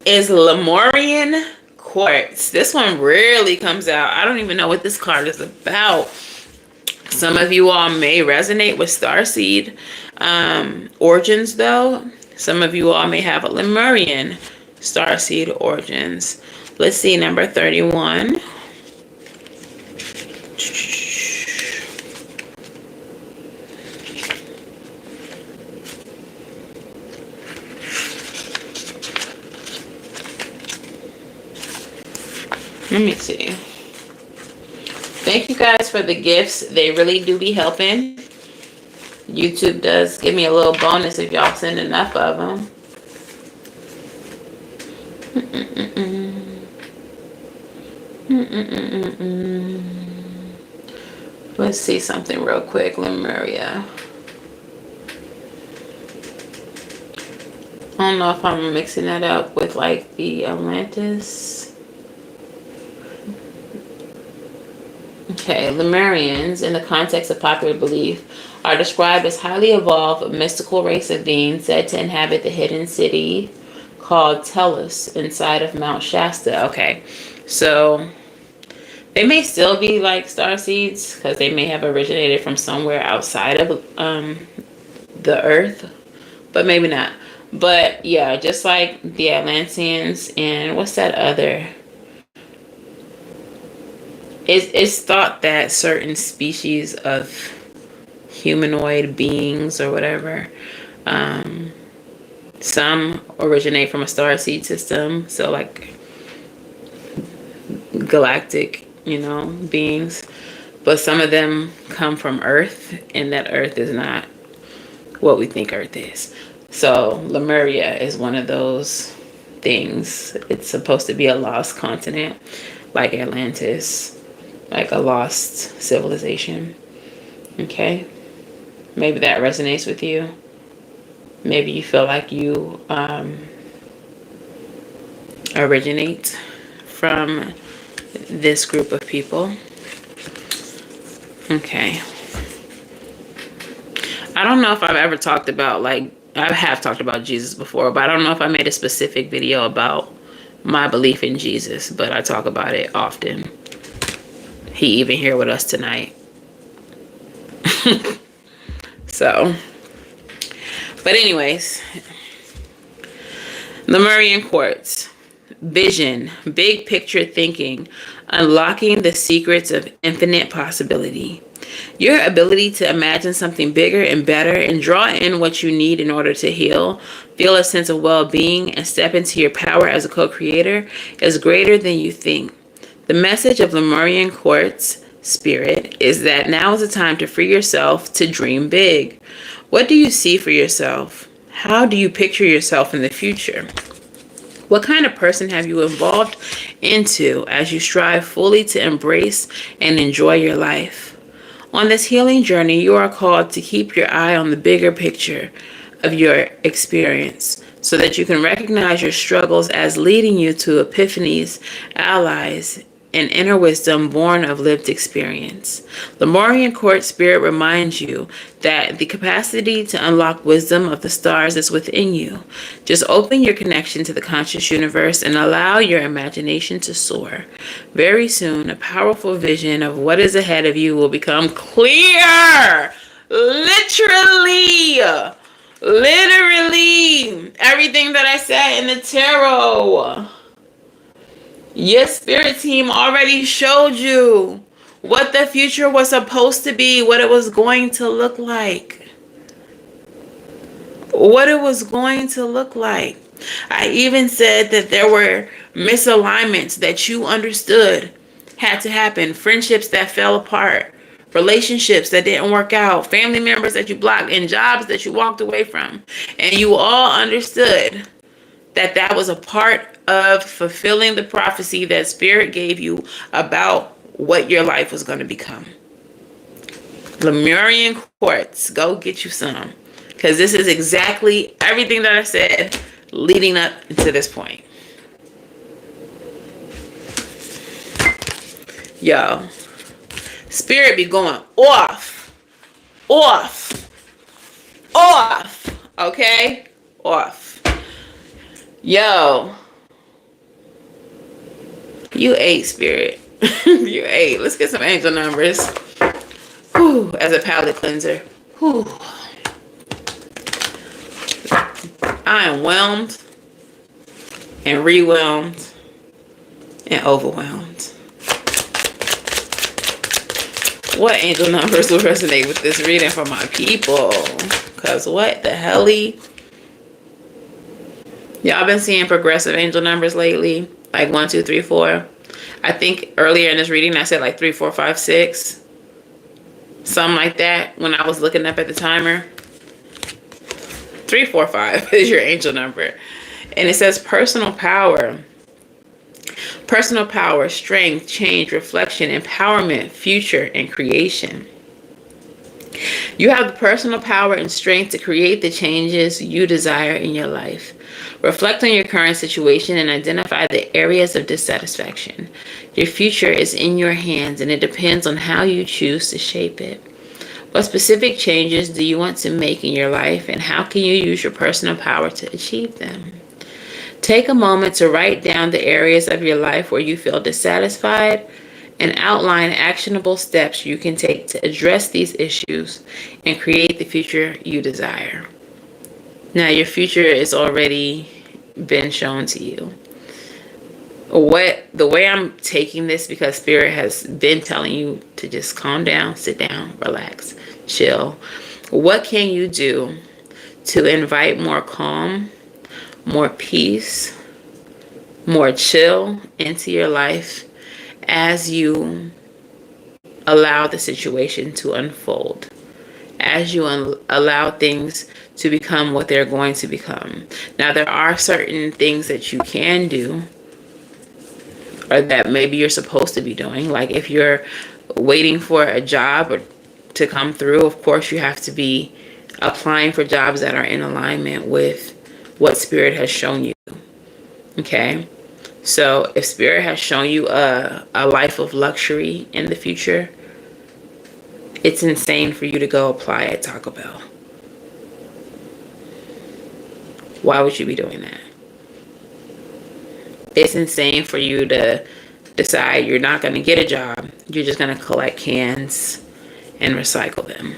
A: is Lemurian quartz. This one rarely comes out. I don't even know what this card is about. Some of you all may resonate with starseed origins, though. Some of you all may have a Lemurian starseed origins. Let's see, number 31. Let me see. Thank you guys for the gifts. They really do be helping. YouTube does give me a little bonus if y'all send enough of them. Let's see something real quick. Lemuria. I don't know if I'm mixing that up with like the Atlantis. Okay, Lemurians, in the context of popular belief, are described as highly evolved, mystical race of beings said to inhabit the hidden city called Tellus inside of Mount Shasta. Okay, so they may still be like starseeds because they may have originated from somewhere outside of the Earth, but maybe not. But yeah, just like the Atlanteans and what's that other? It's thought that certain species of humanoid beings or whatever, some originate from a starseed system, so like galactic, beings, but some of them come from Earth, and that Earth is not what we think Earth is. So Lemuria is one of those things. It's supposed to be a lost continent, like Atlantis, like a lost civilization. Okay, maybe that resonates with you. Maybe you feel like you originate from this group of people. Okay, I don't know if I've ever talked about, like, I have talked about Jesus before, but I don't know if I made a specific video about my belief in Jesus, but I talk about it often. He even here with us tonight. So, but anyways, Lemurian quartz, vision, big picture thinking, unlocking the secrets of infinite possibility. Your ability to imagine something bigger and better and draw in what you need in order to heal, feel a sense of well-being, and step into your power as a co-creator is greater than you think. The message of Lemurian quartz spirit is that now is the time to free yourself to dream big. What do you see for yourself? How do you picture yourself in the future? What kind of person have you evolved into as you strive fully to embrace and enjoy your life? On this healing journey, you are called to keep your eye on the bigger picture of your experience so that you can recognize your struggles as leading you to epiphanies, allies, and inner wisdom born of lived experience. Lemurian court spirit reminds you that the capacity to unlock wisdom of the stars is within you. Just open your connection to the conscious universe and allow your imagination to soar. Very soon, a powerful vision of what is ahead of you will become clear. Literally, everything that I said in the tarot. Your spirit team already showed you what the future was supposed to be, what it was going to look like. What it was going to look like. I even said that there were misalignments that you understood had to happen. Friendships that fell apart. Relationships that didn't work out. Family members that you blocked. And jobs that you walked away from. And you all understood that that was a part of fulfilling the prophecy that Spirit gave you about what your life was going to become. Lemurian quartz, go get you some. Because this is exactly everything that I said leading up to this point. Yo, Spirit be going off, okay? Off. Yo, you ate, Spirit. You ate. Let's get some angel numbers. Whew, as a palate cleanser. Whew. I am whelmed and rewhelmed and overwhelmed. What angel numbers will resonate with this reading for my people? Because what the helly? Y'all been seeing progressive angel numbers lately, like 1, 2, 3, 4. I think earlier in this reading I said like 3, 4, 5, 6, something like that when I was looking up at the timer. 3, 4, 5 is your angel number, and it says personal power, strength, change, reflection, empowerment, future, and creation. You have the personal power and strength to create the changes you desire in your life. Reflect on your current situation and identify the areas of dissatisfaction. Your future is in your hands and it depends on how you choose to shape it. What specific changes do you want to make in your life and how can you use your personal power to achieve them? Take a moment to write down the areas of your life where you feel dissatisfied and outline actionable steps you can take to address these issues and create the future you desire. Now, your future is already been shown to you. The way I'm taking this, because Spirit has been telling you to just calm down, sit down, relax, chill. What can you do to invite more calm, more peace, more chill into your life as you allow the situation to unfold, as you allow things to become what they're going to become? Now, there are certain things that you can do or that maybe you're supposed to be doing. Like if you're waiting for a job or to come through, of course you have to be applying for jobs that are in alignment with what Spirit has shown you. Okay? So if Spirit has shown you a life of luxury in the future, it's insane for you to go apply at Taco Bell. Why would you be doing that? It's insane for you to decide you're not going to get a job. You're just going to collect cans and recycle them.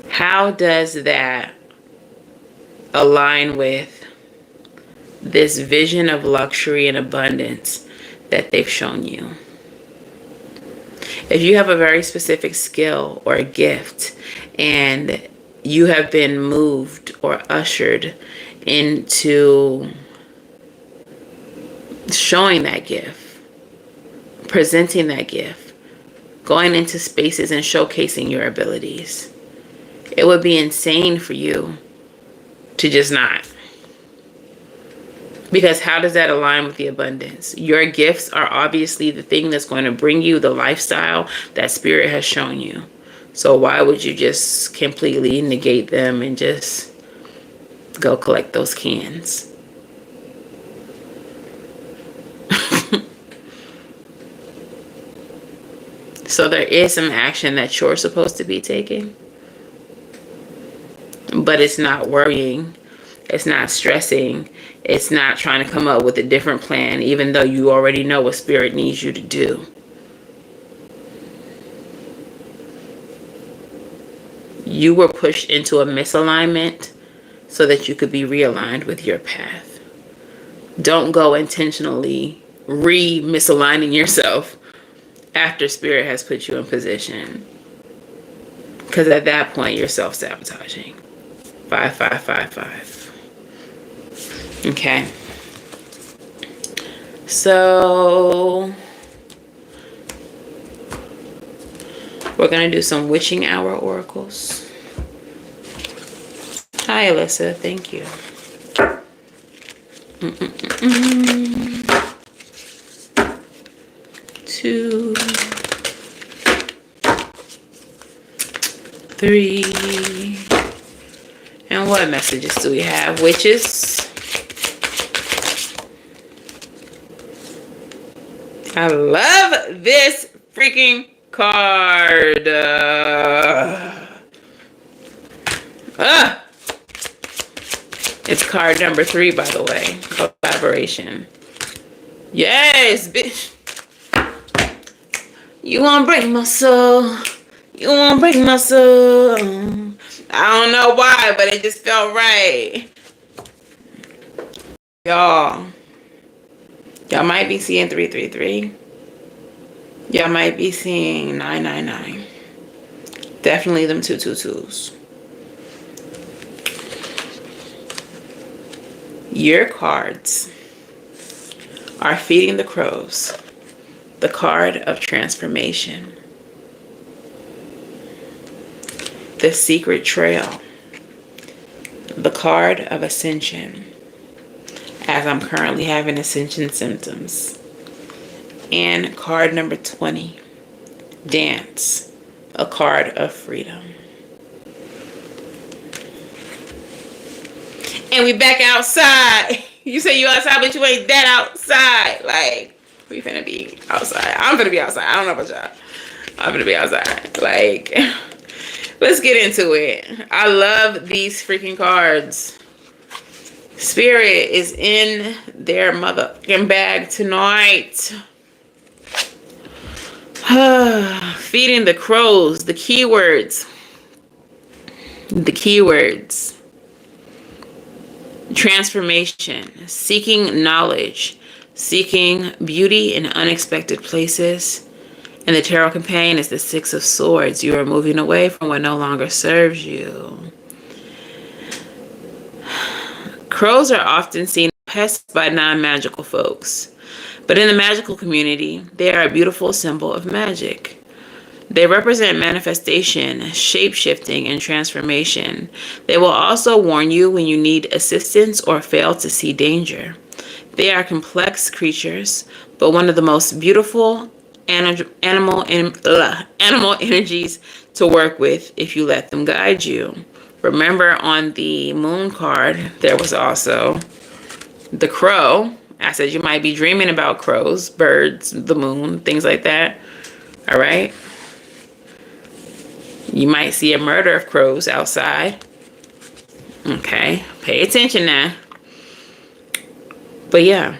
A: How does that align with this vision of luxury and abundance that they've shown you? If you have a very specific skill or a gift and you have been moved or ushered into showing that gift, presenting that gift, going into spaces and showcasing your abilities, it would be insane for you to just not. Because how does that align with the abundance? Your gifts are obviously the thing that's going to bring you the lifestyle that spirit has shown you. So why would you just completely negate them and just go collect those cans? So there is some action that you're supposed to be taking. But it's not worrying. It's not stressing. It's not trying to come up with a different plan, even though you already know what spirit needs you to do. You were pushed into a misalignment so that you could be realigned with your path. Don't go intentionally misaligning yourself after spirit has put you in position. Because at that point, you're self-sabotaging. 5, 5, 5, 5. Okay. So we're going to do some witching hour oracles. Hi, Alyssa. Thank you. 2, 3. And what messages do we have? Witches. I love this freaking card. It's card number 3, by the way. Collaboration. Yes, bitch. You won't break my soul. You won't break my soul. I don't know why, but it just felt right. Y'all might be seeing 333. Y'all might be seeing 999. Definitely them 222s. Your cards are feeding the crows. The card of transformation. The secret trail. The card of ascension. As I'm currently having ascension symptoms. And card number 20. Dance. A card of freedom. And we back outside. You say you outside, but you ain't that outside. Like, we finna be outside. I'm finna be outside. I don't know about y'all. I'm finna be outside. Like, let's get into it. I love these freaking cards. Spirit is in their motherfucking bag tonight. Feeding the crows. The keywords. The keywords. Transformation. Seeking knowledge. Seeking beauty in unexpected places. And the tarot companion is the 6 of Swords. You are moving away from what no longer serves you. Crows are often seen as pests by non-magical folks. But in the magical community, they are a beautiful symbol of magic. They represent manifestation, shape-shifting, and transformation. They will also warn you when you need assistance or fail to see danger. They are complex creatures, but one of the most beautiful animal energies to work with if you let them guide you. Remember, on the moon card, there was also the crow. I said you might be dreaming about crows, birds, the moon, things like that. All right. You might see a murder of crows outside. Okay. Pay attention now. But yeah.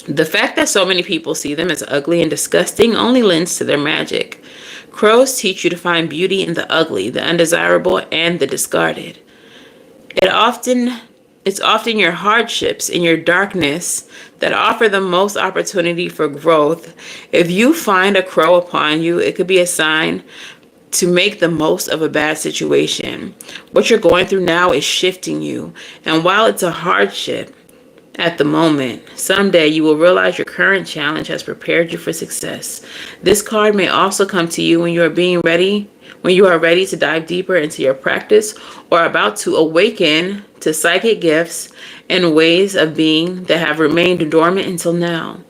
A: The fact that so many people see them as ugly and disgusting only lends to their magic. Crows teach you to find beauty in the ugly, the undesirable, and the discarded. It's often your hardships and your darkness that offer the most opportunity for growth. If you find a crow upon you, it could be a sign to make the most of a bad situation. What you're going through now is shifting you. And while it's a hardship at the moment, someday you will realize your current challenge has prepared you for success. This card may also come to you when you are being ready, When you are ready to dive deeper into your practice or about to awaken to psychic gifts and ways of being that have remained dormant until now.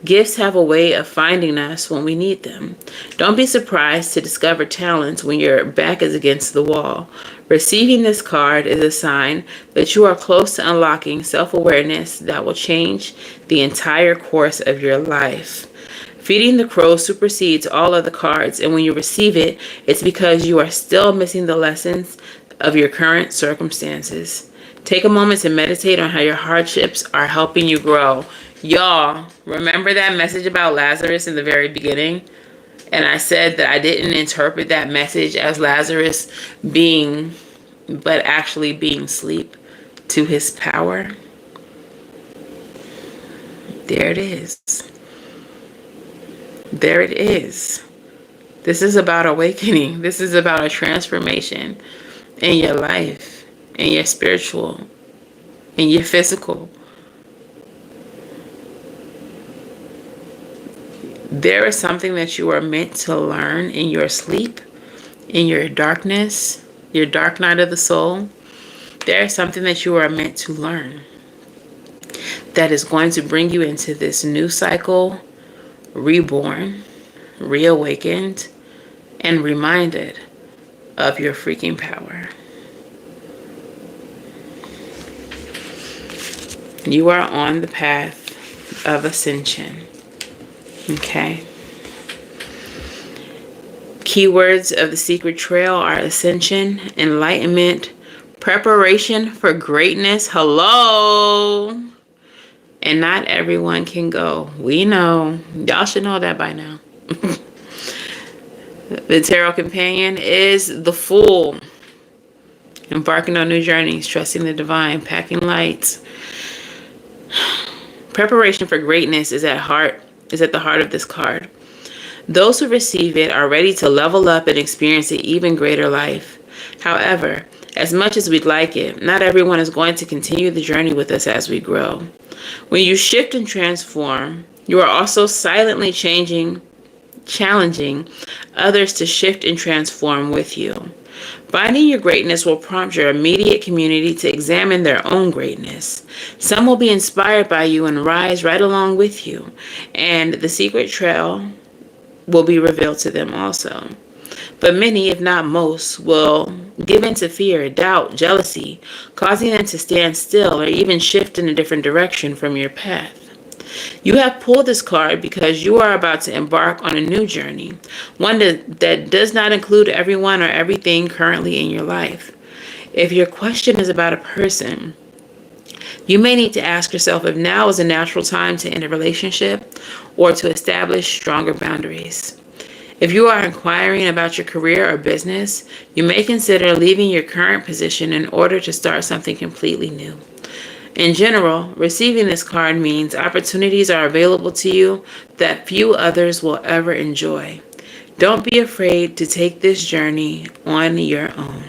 A: Gifts have a way of finding us when we need them. Don't be surprised to discover talents when your back is against the wall. Receiving this card is a sign that you are close to unlocking self-awareness that will change the entire course of your life. Feeding the crow supersedes all other cards, and when you receive it, it's because you are still missing the lessons of your current circumstances. Take a moment to meditate on how your hardships are helping you grow. Y'all, remember that message about Lazarus in the very beginning? And I said that I didn't interpret that message as Lazarus being, but actually being asleep to his power. There it is. There it is. This is about awakening. This is about a transformation in your life, in your spiritual, in your physical. There is something that you are meant to learn in your sleep, in your darkness, your dark night of the soul. There is something that you are meant to learn that is going to bring you into this new cycle, reborn, reawakened, and reminded of your freaking power. You are on the path of ascension. Okay. Keywords of the secret trail are ascension, enlightenment, preparation for greatness. Hello. And not everyone can go. We know. Y'all should know that by now. The tarot companion is the Fool. Embarking on new journeys, trusting the divine, packing lights. Preparation for greatness is at the heart of this card. Those who receive it are ready to level up and experience an even greater life. However, as much as we'd like it, not everyone is going to continue the journey with us as we grow. When you shift and transform, you are also silently challenging others to shift and transform with you. Finding your greatness will prompt your immediate community to examine their own greatness. Some will be inspired by you and rise right along with you, and the secret trail will be revealed to them also. But many, if not most, will give in to fear, doubt, jealousy, causing them to stand still or even shift in a different direction from your path. You have pulled this card because you are about to embark on a new journey, one that does not include everyone or everything currently in your life. If your question is about a person, you may need to ask yourself if now is a natural time to end a relationship or to establish stronger boundaries. If you are inquiring about your career or business, you may consider leaving your current position in order to start something completely new. In general, receiving this card means opportunities are available to you that few others will ever enjoy. Don't be afraid to take this journey on your own.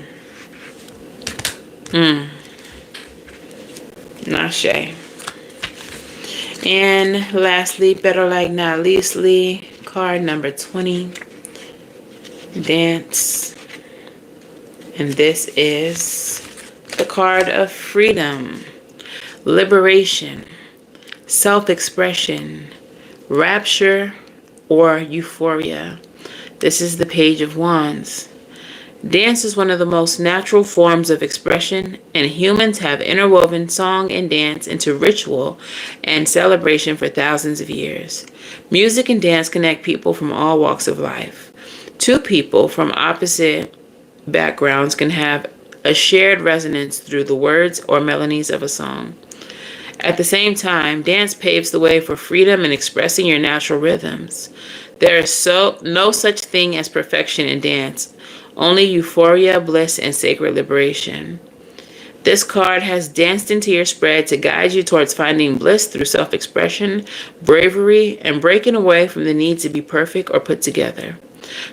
A: Nashe. And lastly, better like not leastly, card number 20. Dance. And this is the card of freedom, liberation, self-expression, rapture, or euphoria. This is the Page of Wands. Dance is one of the most natural forms of expression, and humans have interwoven song and dance into ritual and celebration for thousands of years. Music and dance connect people from all walks of life. Two people from opposite backgrounds can have a shared resonance through the words or melodies of a song. At the same time, dance paves the way for freedom and expressing your natural rhythms. There is no such thing as perfection in dance, only euphoria, bliss, and sacred liberation. This card has danced into your spread to guide you towards finding bliss through self-expression, bravery, and breaking away from the need to be perfect or put together.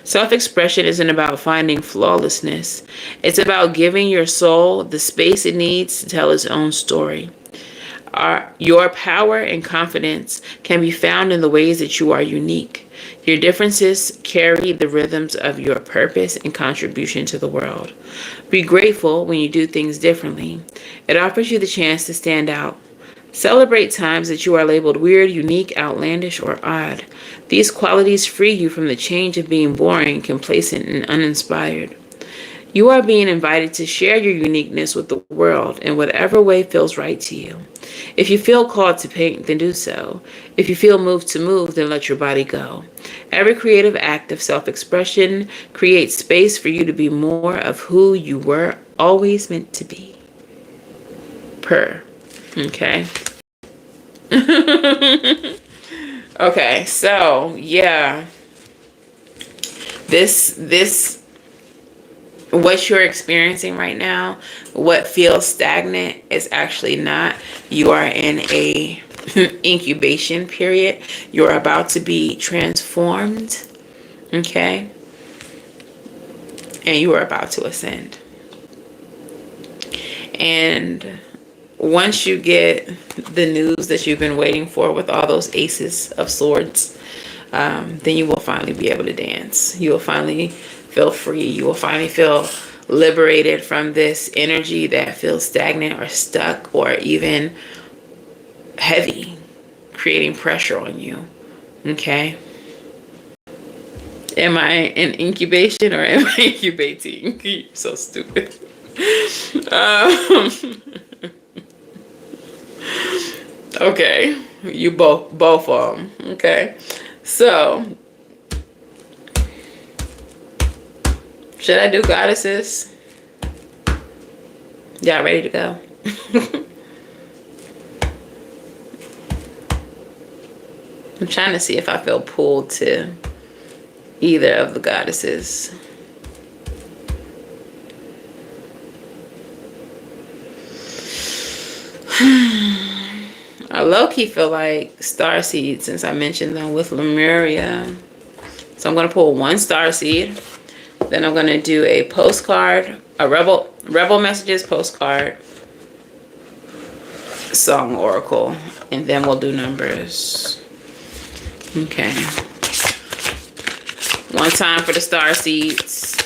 A: Self-expression isn't about finding flawlessness. It's about giving your soul the space it needs to tell its own story. Your power and confidence can be found in the ways that you are unique. Your differences carry the rhythms of your purpose and contribution to the world. Be grateful when you do things differently. It offers you the chance to stand out. Celebrate times that you are labeled weird, unique, outlandish, or odd. These qualities free you from the change of being boring, complacent, and uninspired. You are being invited to share your uniqueness with the world in whatever way feels right to you. If you feel called to paint, then do so. If you feel moved to move, then let your body go. Every creative act of self-expression creates space for you to be more of who you were always meant to be. Okay. Okay, so yeah. This what you're experiencing right now, what feels stagnant is actually not. You are in a incubation period. You're about to be transformed, okay? And you are about to ascend. And once you get the news that you've been waiting for with all those aces of swords, then you will finally be able to dance. You will finally feel free. You will finally feel liberated from this energy that feels stagnant or stuck or even heavy, creating pressure on you. Okay? Am I in incubation or am I incubating? You're so stupid. Okay, you both of them. Okay, so should I do goddesses? Y'all ready to go? I'm trying to see if I feel pulled to either of the goddesses. I low-key feel like star seeds since I mentioned them with Lemuria. So I'm going to pull one star seed. Then I'm going to do a postcard, a rebel messages postcard, song oracle, and then we'll do numbers. Okay. One time for the star seeds.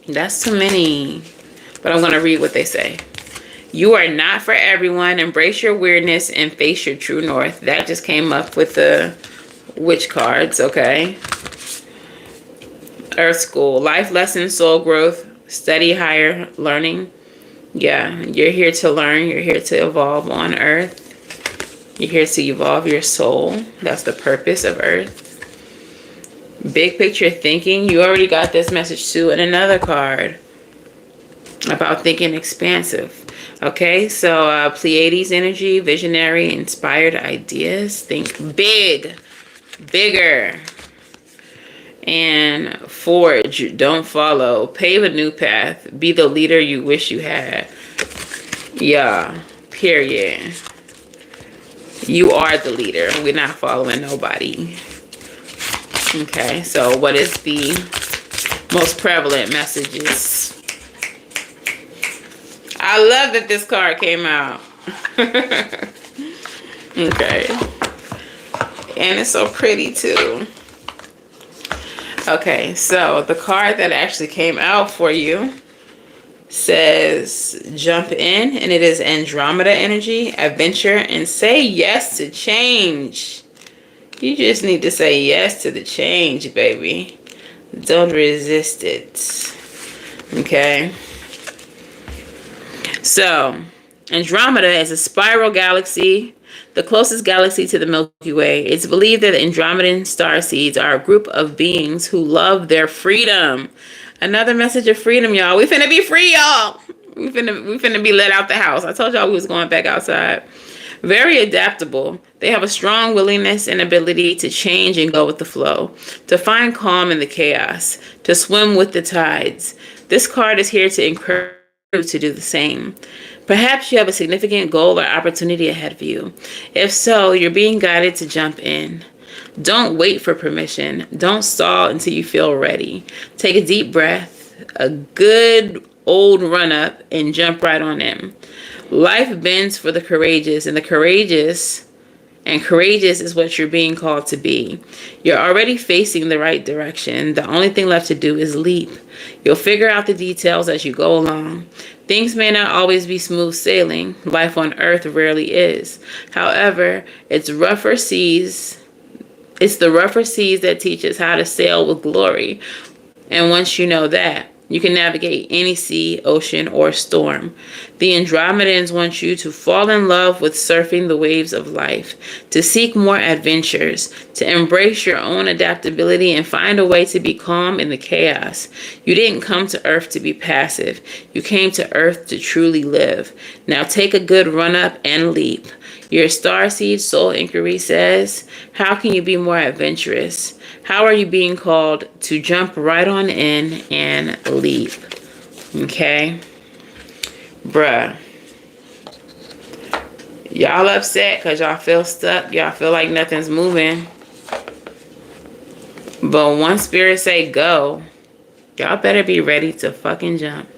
A: That's too many. But I'm going to read what they say. You are not for everyone. Embrace your weirdness and face your true north. That just came up with the witch cards, okay? Earth School. Life lessons, soul growth, study higher learning. Yeah, you're here to learn. You're here to evolve on Earth. You're here to evolve your soul. That's the purpose of Earth. Big picture thinking. You already got this message too in another card about thinking expansive. Okay, so Pleiades energy, visionary, inspired ideas. Think big, bigger. And forge, don't follow. Pave a new path. Be the leader you wish you had. Yeah, period. You are the leader. We're not following nobody. Okay, so what is the most prevalent messages? I love that this card came out. Okay. And it's so pretty too. Okay, so the card that actually came out for you says jump in, and it is Andromeda energy, adventure, and say yes to change. You just need to say yes to the change, baby. Don't resist it. Okay. So, Andromeda is a spiral galaxy, the closest galaxy to the Milky Way. It's believed that the Andromedan star seeds are a group of beings who love their freedom. Another message of freedom, y'all. We finna be free, y'all. We finna be let out the house. I told y'all we was going back outside. Very adaptable. They have a strong willingness and ability to change and go with the flow, to find calm in the chaos, to swim with the tides. This card is here to encourage you to do the same. Perhaps you have a significant goal or opportunity ahead of you. If so, you're being guided to jump in. Don't wait for permission. Don't stall until you feel ready. Take a deep breath, a good old run-up and jump right on them. Life bends for the courageous, and courageous is what you're being called to be. You're already facing the right direction. The only thing left to do is leap. You'll figure out the details as you go along. Things may not always be smooth sailing. Life on Earth rarely is. However, it's the rougher seas that teach us how to sail with glory. And once you know that, you can navigate any sea, ocean, or storm. The Andromedans want you to fall in love with surfing the waves of life, to seek more adventures, to embrace your own adaptability and find a way to be calm in the chaos. You didn't come to Earth to be passive. You came to Earth to truly live. Now take a good run up and leap. Your starseed soul inquiry says, how can you be more adventurous? How are you being called to jump right on in and leap? Okay? Bruh. Y'all upset because y'all feel stuck. Y'all feel like nothing's moving. But once spirit say go, y'all better be ready to fucking jump.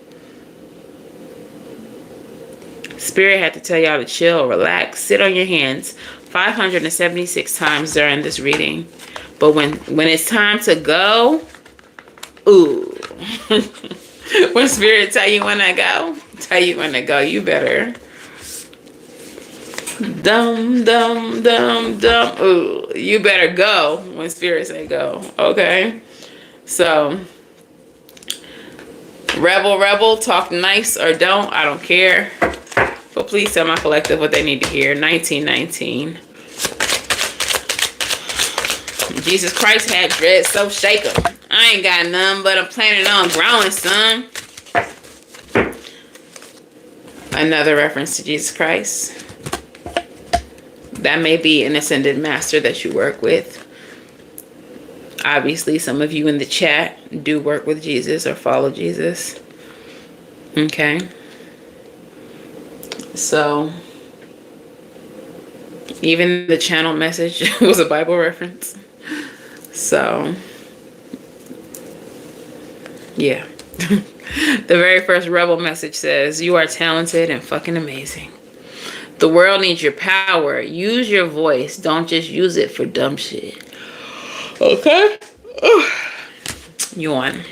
A: Spirit had to tell y'all to chill, relax, sit on your hands 576 times during this reading. But when it's time to go, ooh. When spirit tell you when to go, you better ooh, you better go when spirit say go. Okay? So rebel, talk nice or don't, I don't care. But please tell my collective what they need to hear. 1919. Jesus Christ had dread, so shake 'em. I ain't got none, but I'm planning on growing some. Another reference to Jesus Christ. That may be an ascended master that you work with. Obviously, some of you in the chat do work with Jesus or follow Jesus. Okay. So, even the channel message was a Bible reference. So, yeah. The very first rebel message says, you are talented and fucking amazing. The world needs your power. Use your voice. Don't just use it for dumb shit. Okay? You won.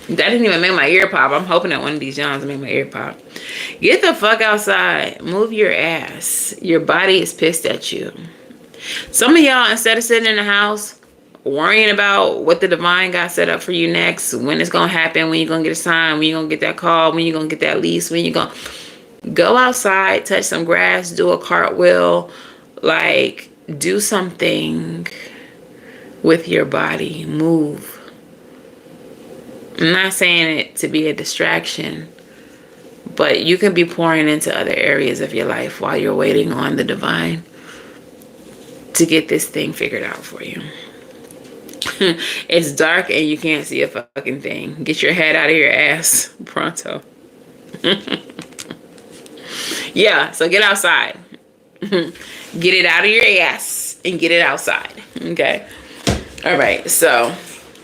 A: That didn't even make my ear pop. I'm hoping that one of these Johns make my ear pop. Get the fuck outside. Move your ass. Your body is pissed at you. Some of y'all, instead of sitting in the house worrying about what the divine got set up for you next, when it's going to happen, when you're going to get a sign, when you're going to get that call, when you're going to get that lease, when you're going to go outside, touch some grass, do a cartwheel, like do something with your body. Move. I'm not saying it to be a distraction, but you can be pouring into other areas of your life while you're waiting on the divine to get this thing figured out for you. It's dark and you can't see a fucking thing. Get your head out of your ass pronto. Yeah, so get outside. Get it out of your ass and get it outside. Okay. All right. So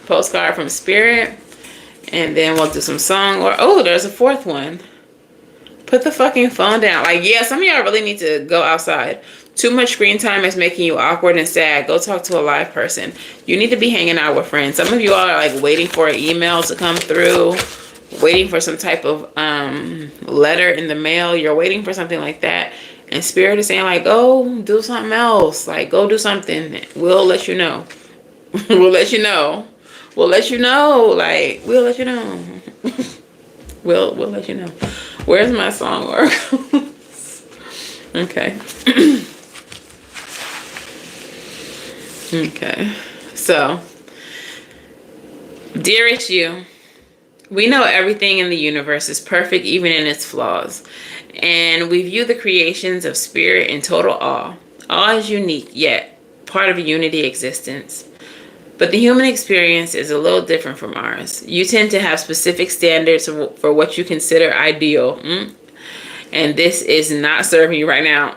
A: postcard from spirit, and then we'll do some song. Or oh, there's a fourth one. Put the fucking phone down. Like, yeah, some of y'all really need to go outside. Too much screen time is making you awkward and sad. Go talk to a live person. You need to be hanging out with friends. Some of you all are like waiting for an email to come through, waiting for some type of letter in the mail. You're waiting for something like that. And spirit is saying like, go do something else. Like, go do something. We'll let you know. We'll let you know. We'll let you know. Like, we'll let you know. We'll let you know. Where's my song? Okay. Okay. So, dearest you, we know everything in the universe is perfect, even in its flaws. And we view the creations of spirit in total awe. Awe is unique, yet part of a unity existence. But the human experience is a little different from ours. You tend to have specific standards for what you consider ideal. and this is not serving you right now.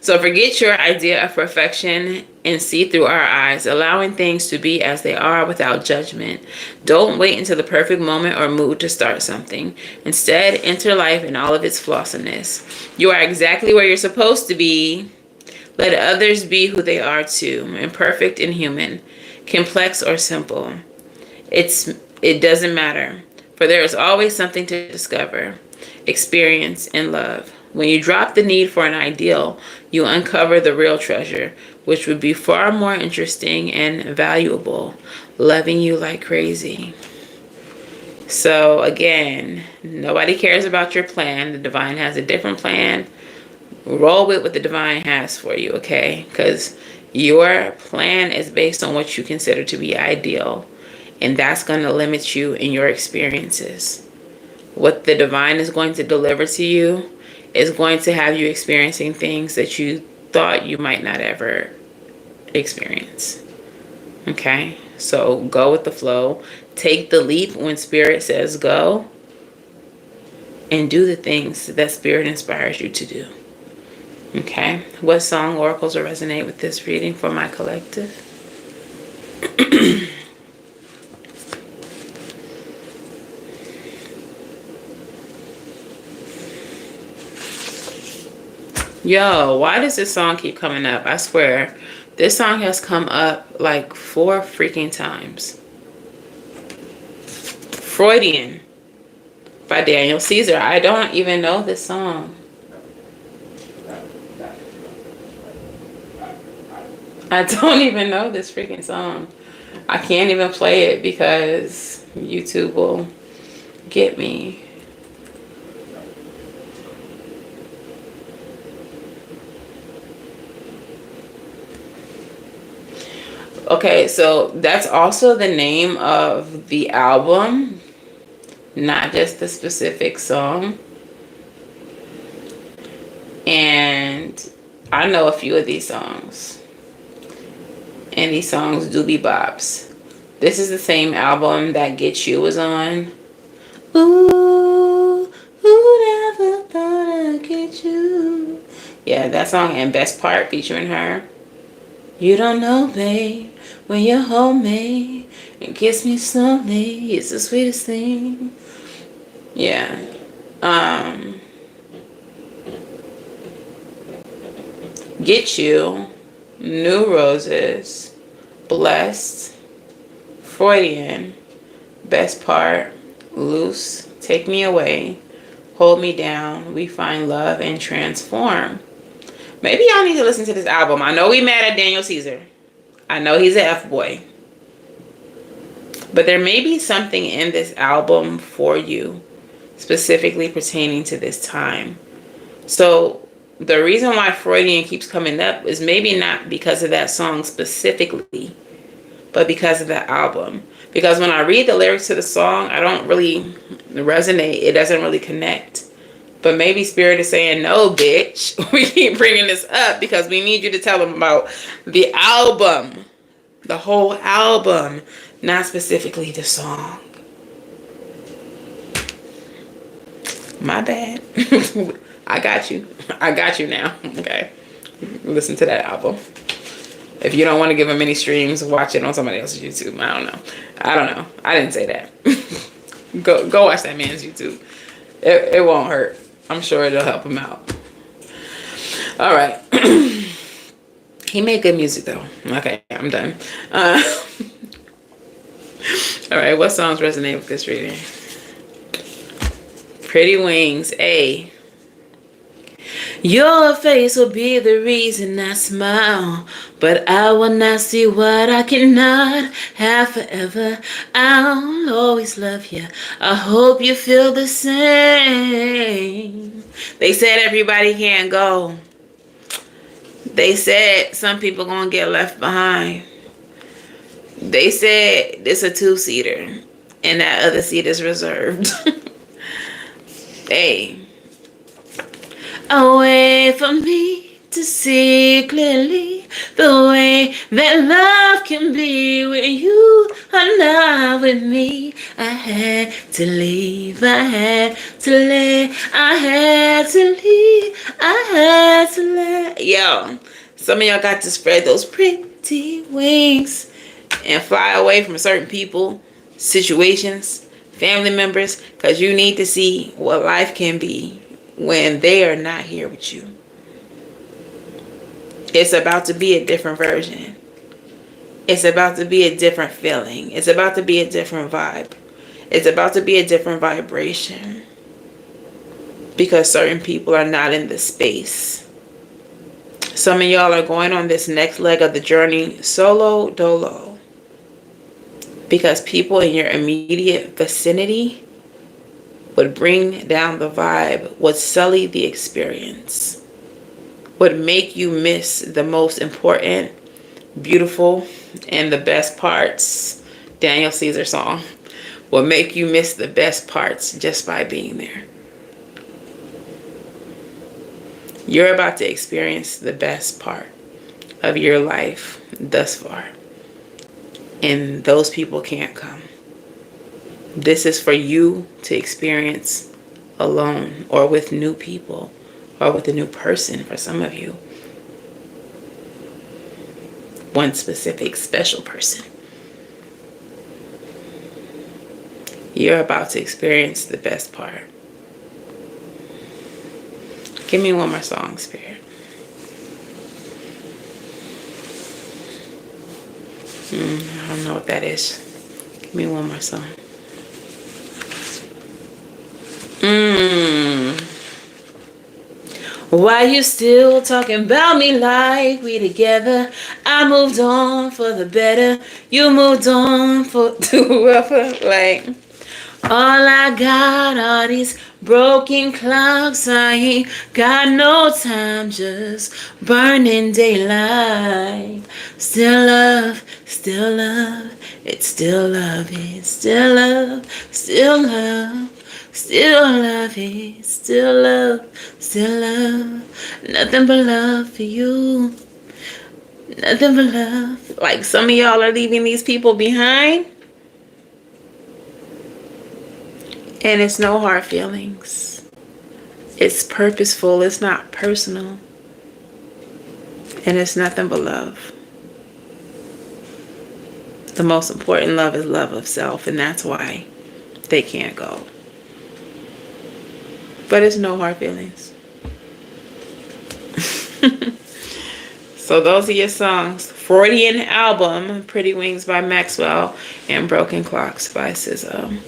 A: So forget your idea of perfection and see through our eyes, allowing things to be as they are without judgment. Don't wait until the perfect moment or mood to start something. Instead, enter life in all of its flossomeness. You are exactly where you're supposed to be. Let others be who they are too, imperfect and human, complex or simple. It doesn't matter, for there is always something to discover, experience, and love. When you drop the need for an ideal, you uncover the real treasure, which would be far more interesting and valuable, loving you like crazy. So again, nobody cares about your plan. The divine has a different plan. Roll with what the divine has for you, okay? Because your plan is based on what you consider to be ideal, and that's going to limit you in your experiences. What the divine is going to deliver to you is going to have you experiencing things that you thought you might not ever experience. Okay? So go with the flow. Take the leap when spirit says go. And do the things that spirit inspires you to do. Okay? What song oracles will resonate with this reading for my collective? Yo, why does this song keep coming up? I swear, this song has come up like 4 freaking times. Freudian by Daniel Caesar. I don't even know this song. I don't even know this freaking song. I can't even play it because YouTube will get me. Okay, so that's also the name of the album, not just the specific song. And I know a few of these songs. And these songs do be bops. This is the same album that Get You was on. Ooh, who never thought I'd get you? Yeah, that song, and Best Part featuring her. You don't know, babe, when you hold me and kiss me slowly, it's the sweetest thing. Yeah. Get You, New Roses, Blessed, Freudian, Best Part, Loose, Take Me Away, Hold Me Down, We Find Love, and Transform. Maybe y'all need to listen to this album. I know we mad at Daniel Caesar. I know he's an F-boy. But there may be something in this album for you, specifically pertaining to this time. So the reason why Freudian keeps coming up is maybe not because of that song specifically, but because of the album. Because when I read the lyrics to the song, I don't really resonate. It doesn't really connect. But maybe Spirit is saying, no, bitch. We keep bringing this up because we need you to tell them about the album. The whole album. Not specifically the song. My bad. I got you. I got you now. Okay. Listen to that album. If you don't want to give them any streams, watch it on somebody else's YouTube. I don't know. I didn't say that. Go watch that man's YouTube. It won't hurt. I'm sure it'll help him out. All right. He made good music though. Okay, I'm done. All right, what songs resonate with this reading? Pretty Wings, A. Your face will be the reason I smile, but I will not see what I cannot have forever. I'll always love you. I hope you feel the same. They said everybody can't go. They said some people gonna get left behind. They said it's a 2-seater and that other seat is reserved. Hey. A way for me to see clearly the way that love can be with you are not with me. I had to leave. I had to leave. I had to leave. I had to leave. Yo, some of y'all got to spread those pretty wings and fly away from certain people, situations, family members, because you need to see what life can be when they are not here with you. It's about to be a different version. It's about to be a different feeling. It's about to be a different vibe. It's about to be a different vibration. Because certain people are not in the space. Some of y'all are going on this next leg of the journey solo dolo. Because people in your immediate vicinity would bring down the vibe, would sully the experience, would make you miss the most important, beautiful, and the best parts. Daniel Caesar song will make you miss the best parts just by being there. You're about to experience the best part of your life thus far. And those people can't come. This is for you to experience alone or with new people or with a new person for some of you. One specific special person. You're about to experience the best part. Give me one more song, Spirit. I don't know what that is. Give me one more song. Why you still talking about me like we together? I moved on for the better. You moved on for to whoever. Like, all I got are these broken clocks. I ain't got no time, just burning daylight. Still love, still love. It's still love, it's still love, still love. Still love it, still love, still love. Nothing but love for you. Nothing but love. Like some of y'all are leaving these people behind. And it's no hard feelings. It's purposeful, it's not personal. And it's nothing but love. The most important love is love of self, and that's why they can't go. But it's no hard feelings. So those are your songs. Freudian album, Pretty Wings by Maxwell and Broken Clocks by SZA.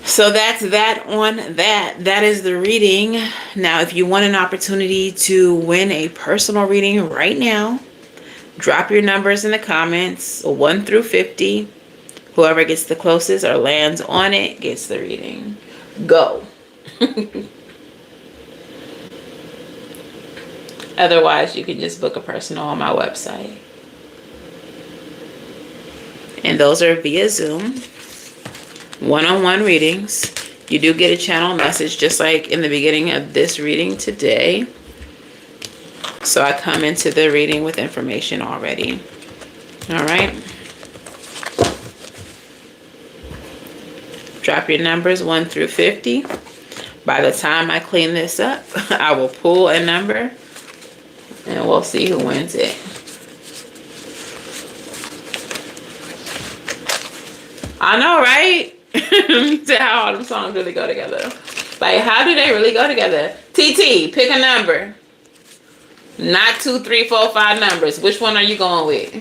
A: So that's that on that. That is the reading. Now, if you want an opportunity to win a personal reading right now, drop your numbers in the comments, 1 through 50. Whoever gets the closest or lands on it gets the reading. Go. Otherwise, you can just book a personal on my website. And those are via Zoom. One-on-one readings. You do get a channel message just like in the beginning of this reading today. So I come into the reading with information already. All right. Drop your numbers 1 through 50. By the time I clean this up, I will pull a number and we'll see who wins it. I know, right? How all them songs really go together. Like, how do they really go together? TT, pick a number. Not 2, 3, 4, 5 numbers. Which one are you going with?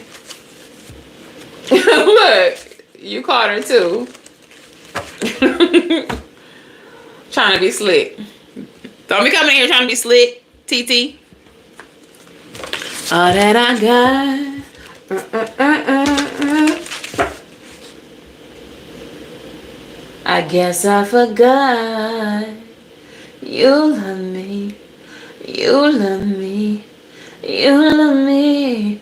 A: Look, you caught her too. Trying to be slick. Don't be coming here trying to be slick, TT. All that I got. I guess I forgot. You love me. You love me. You love me.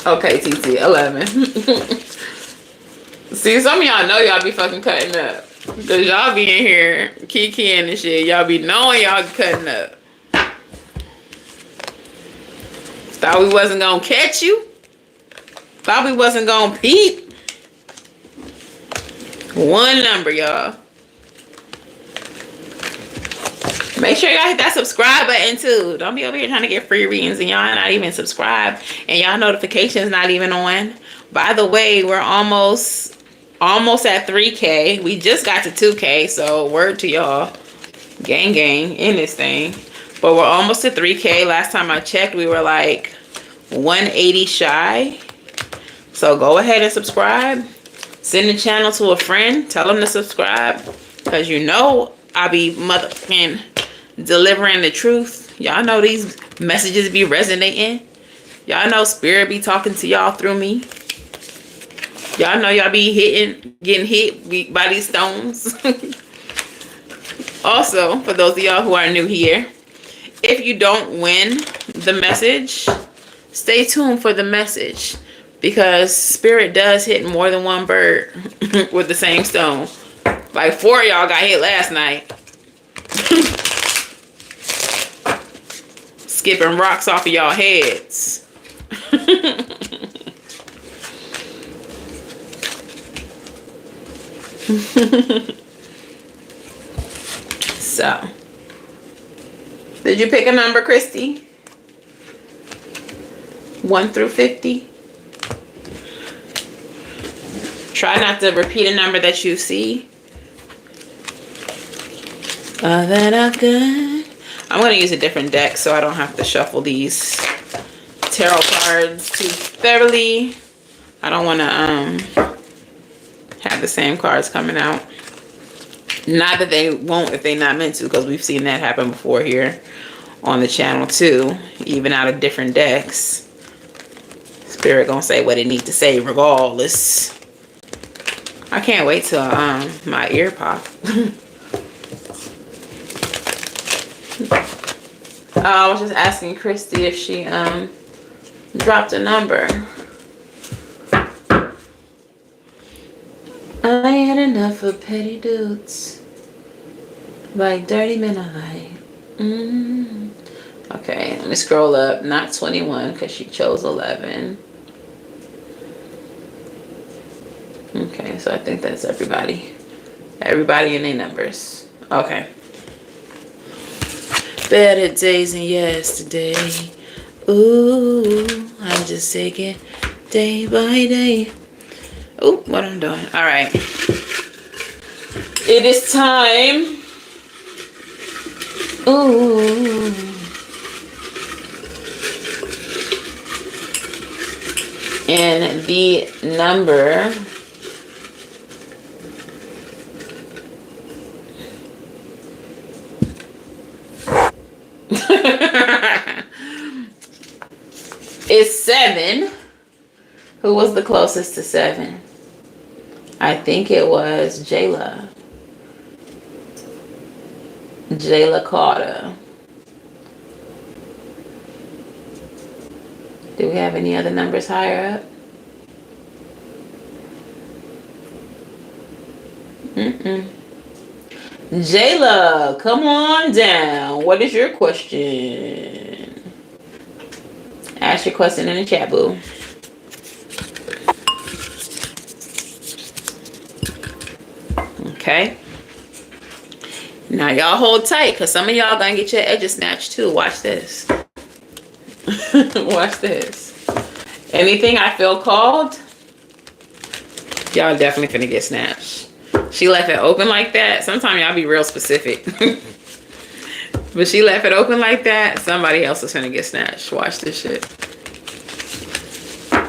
A: Okay, TT, 11. See, some of y'all know y'all be fucking cutting up. Because y'all be in here kikiing and shit. Y'all be knowing y'all cutting up. Thought we wasn't gonna catch you. Thought we wasn't gonna peep. One number, y'all. Make sure y'all hit that subscribe button too. Don't be over here trying to get free readings and y'all not even subscribed and y'all notifications not even on. By the way, we're almost at 3K. We just got to 2K, so word to y'all. Gang in this thing. But we're almost to 3K. Last time I checked, we were like 180 shy. So go ahead and subscribe. Send the channel to a friend. Tell them to subscribe. Because you know I be motherfucking delivering the truth. Y'all know these messages be resonating. Y'all know spirit be talking to y'all through me. Y'all know y'all be getting hit by these stones. Also, for those of y'all who are new here, if you don't win the message, stay tuned for the message. Because spirit does hit more than one bird with the same stone. Like 4 of y'all got hit last night. Skipping rocks off of y'all heads. So, did you pick a number, Christy? 1 through 50? Try not to repeat a number that you see. That I could. I'm going to use a different deck so I don't have to shuffle these tarot cards too thoroughly. I don't want to have the same cards coming out. Not that they won't if they're not meant to, because we've seen that happen before here on the channel too, even out of different decks. Spirit gonna say what it needs to say regardless. I can't wait till my ear pop. I was just asking Christy if she dropped a number. I had enough of petty dudes, like dirty men I like. Okay, let me scroll up. Not 21 because she chose 11. Okay, so I think that's everybody. Everybody in their numbers. Okay. Better days than yesterday. Ooh, I'm just taking day by day. Oh, what I'm doing. All right. It is time. Ooh. And the number is 7. Who was the closest to 7? I think it was Jayla. Jayla Carter. Do we have any other numbers higher up? Jayla, come on down. What is your question? Ask your question in the chat, boo. Okay. Now y'all hold tight, because some of y'all gonna get your edges snatched too. Watch this. Watch this. Anything I feel called, y'all definitely finna get snatched. She left it open like that. Sometimes y'all be real specific. But she left it open like that. Somebody else is finna get snatched. Watch this shit.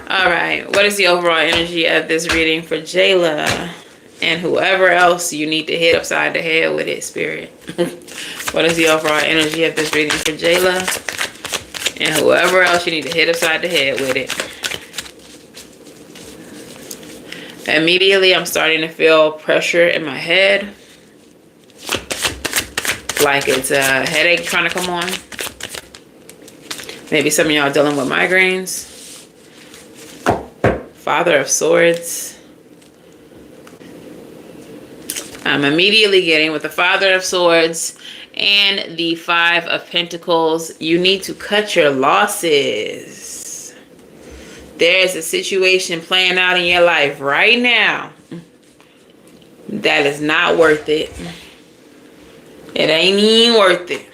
A: Alright. What is the overall energy of this reading for Jayla? And whoever else you need to hit upside the head with it, Spirit. What is the overall energy of this reading for Jayla? And whoever else you need to hit upside the head with it. Immediately, I'm starting to feel pressure in my head. Like it's a headache trying to come on. Maybe some of y'all dealing with migraines. Father of Swords. I'm immediately getting with the Father of Swords and the Five of Pentacles. You need to cut your losses. There's a situation playing out in your life right now that is not worth it. It ain't even worth it.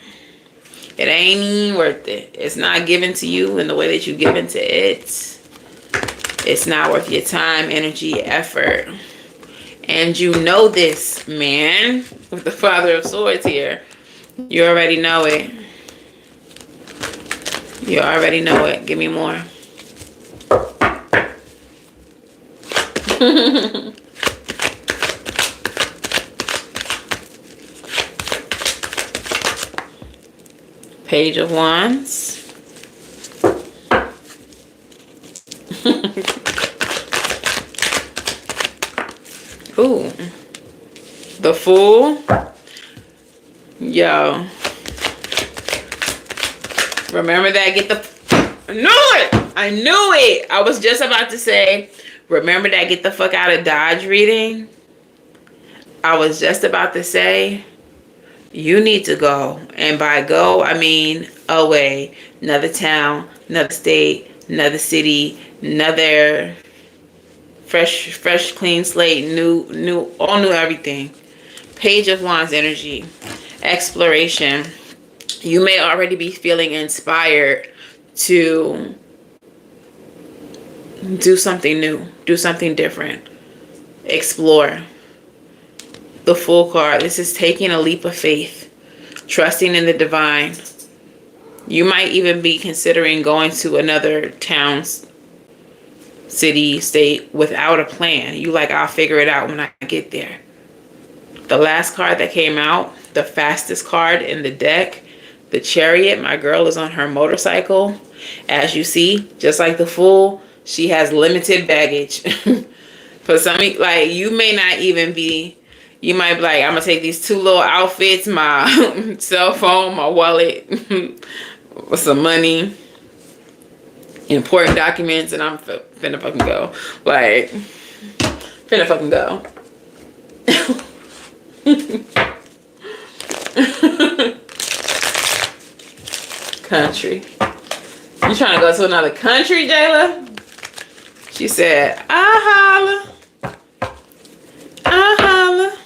A: It ain't even worth it. It's not given to you in the way that you give into it. It's not worth your time, energy, effort. And you know this, man. With the Father of Swords here. You already know it. You already know it. Give me more. Page of Wands. Ooh. The Fool. Yo. Remember that? Get the... I knew it! I knew it! I was just about to say, remember that get the fuck out of Dodge reading? I was just about to say, you need to go. And by go, I mean away. Another town, another state, another city, another fresh, clean slate, all new everything. Page of Wands energy. Exploration. You may already be feeling inspired to do something new, do something different, explore. The Fool card. This is taking a leap of faith, trusting in the divine. You might even be considering going to another town, city, state without a plan. You like, I'll figure it out when I get there. The last card that came out, the fastest card in the deck, the Chariot. My girl is on her motorcycle. As you see, just like the Fool, she has limited baggage. For some, like, you may not even be, you might be like, I'm gonna take these two little outfits, my cell phone, my wallet, with some money, important documents, and I'm finna fucking go. Like, finna fucking go. Country. You trying to go to another country, Jayla? She said, I holla.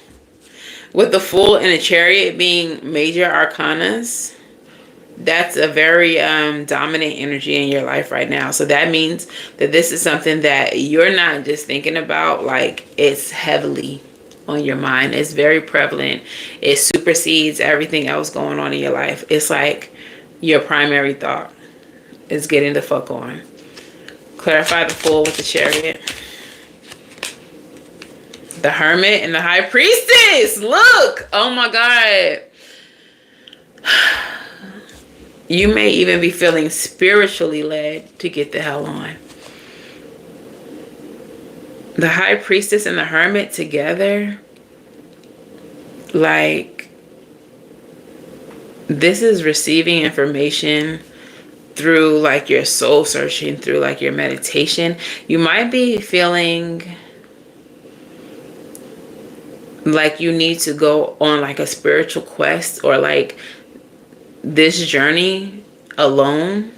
A: With the Fool and the Chariot being major arcanas, that's a very dominant energy in your life right now. So that means that this is something that you're not just thinking about, like, it's heavily on your mind. It's very prevalent. It supersedes everything else going on in your life. It's like your primary thought is getting the fuck on. Clarify the Fool with the Chariot. The Hermit and the High Priestess. Look. Oh my God. You may even be feeling spiritually led to get the hell on. The High Priestess and the Hermit together. Like, this is receiving information through, like, your soul searching, through, like, your meditation. You might be feeling like you need to go on, like, a spiritual quest, or like this journey alone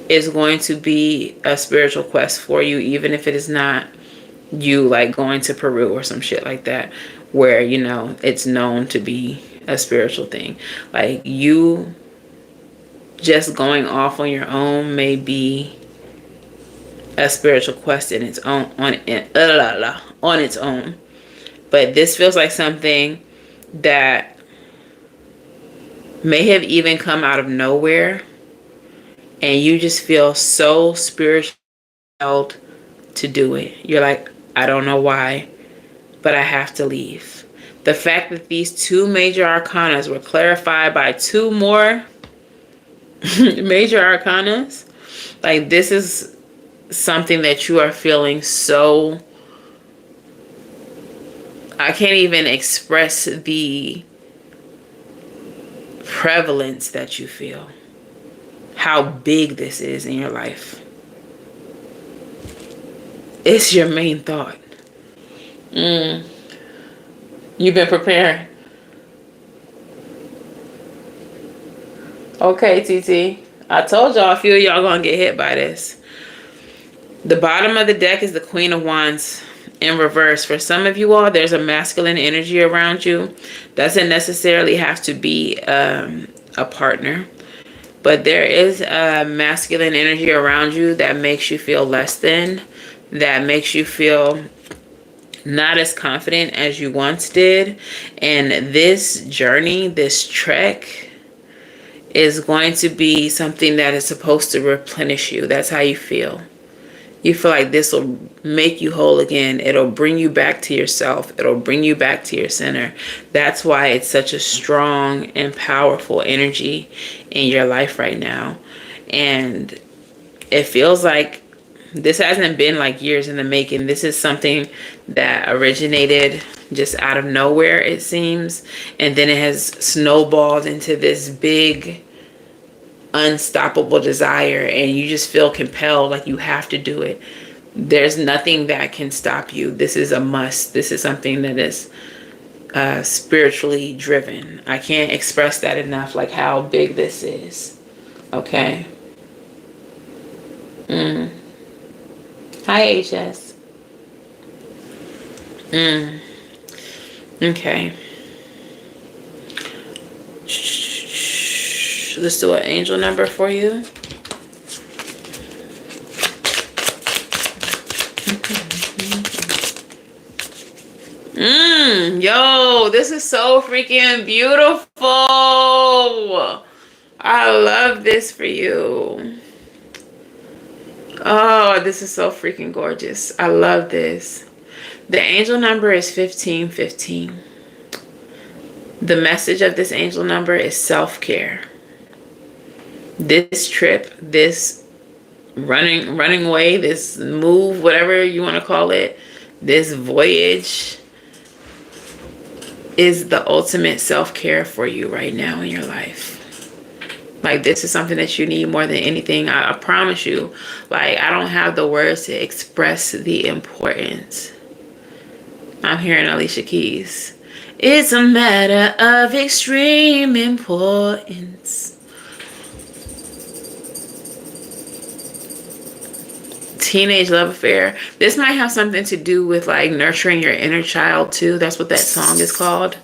A: is going to be a spiritual quest for you, even if it is not you, like, going to Peru or some shit like that, where, you know, it's known to be a spiritual thing. Like, you just going off on your own may be a spiritual quest in its own, on its own. But this feels like something that may have even come out of nowhere, and you just feel so spiritual to do it. You're like, I don't know why, but I have to leave. The fact that these two major arcanas were clarified by two more major arcanas, like, this is something that you are feeling so, I can't even express the prevalence that you feel, how big this is in your life. It's your main thought. You've been preparing. Okay, TT. I told y'all a few of y'all gonna get hit by this. The bottom of the deck is the Queen of Wands in reverse. For some of you all, there's a masculine energy around you. Doesn't necessarily have to be a partner. But there is a masculine energy around you that makes you feel less than. That makes you feel not as confident as you once did. And this journey, this trek, is going to be something that is supposed to replenish you. That's how you feel. You feel like this will make you whole again. It'll bring you back to yourself. It'll bring you back to your center. That's why it's such a strong and powerful energy in your life right now. And it feels like this hasn't been like years in the making. This is something that originated just out of nowhere, it seems. And then it has snowballed into this big unstoppable desire, and you just feel compelled, like you have to do it. There's nothing that can stop you. This is a must. This is something that is spiritually driven. I can't express that enough, like how big this is. Okay. Hi, HS. Okay. Let's do an angel number for you. Yo, this is so freaking beautiful. I love this for you. Oh, this is so freaking gorgeous. I love this. The angel number is 1515. The message of this angel number is self-care. This trip, this running away, this move, whatever you want to call it, this voyage is the ultimate self-care for you right now in your life. Like, this is something that you need more than anything. I promise you. Like, I don't have the words to express the importance. I'm hearing Alicia Keys. It's a matter of extreme importance. Teenage love affair. This might have something to do with like nurturing your inner child too. That's what that song is called.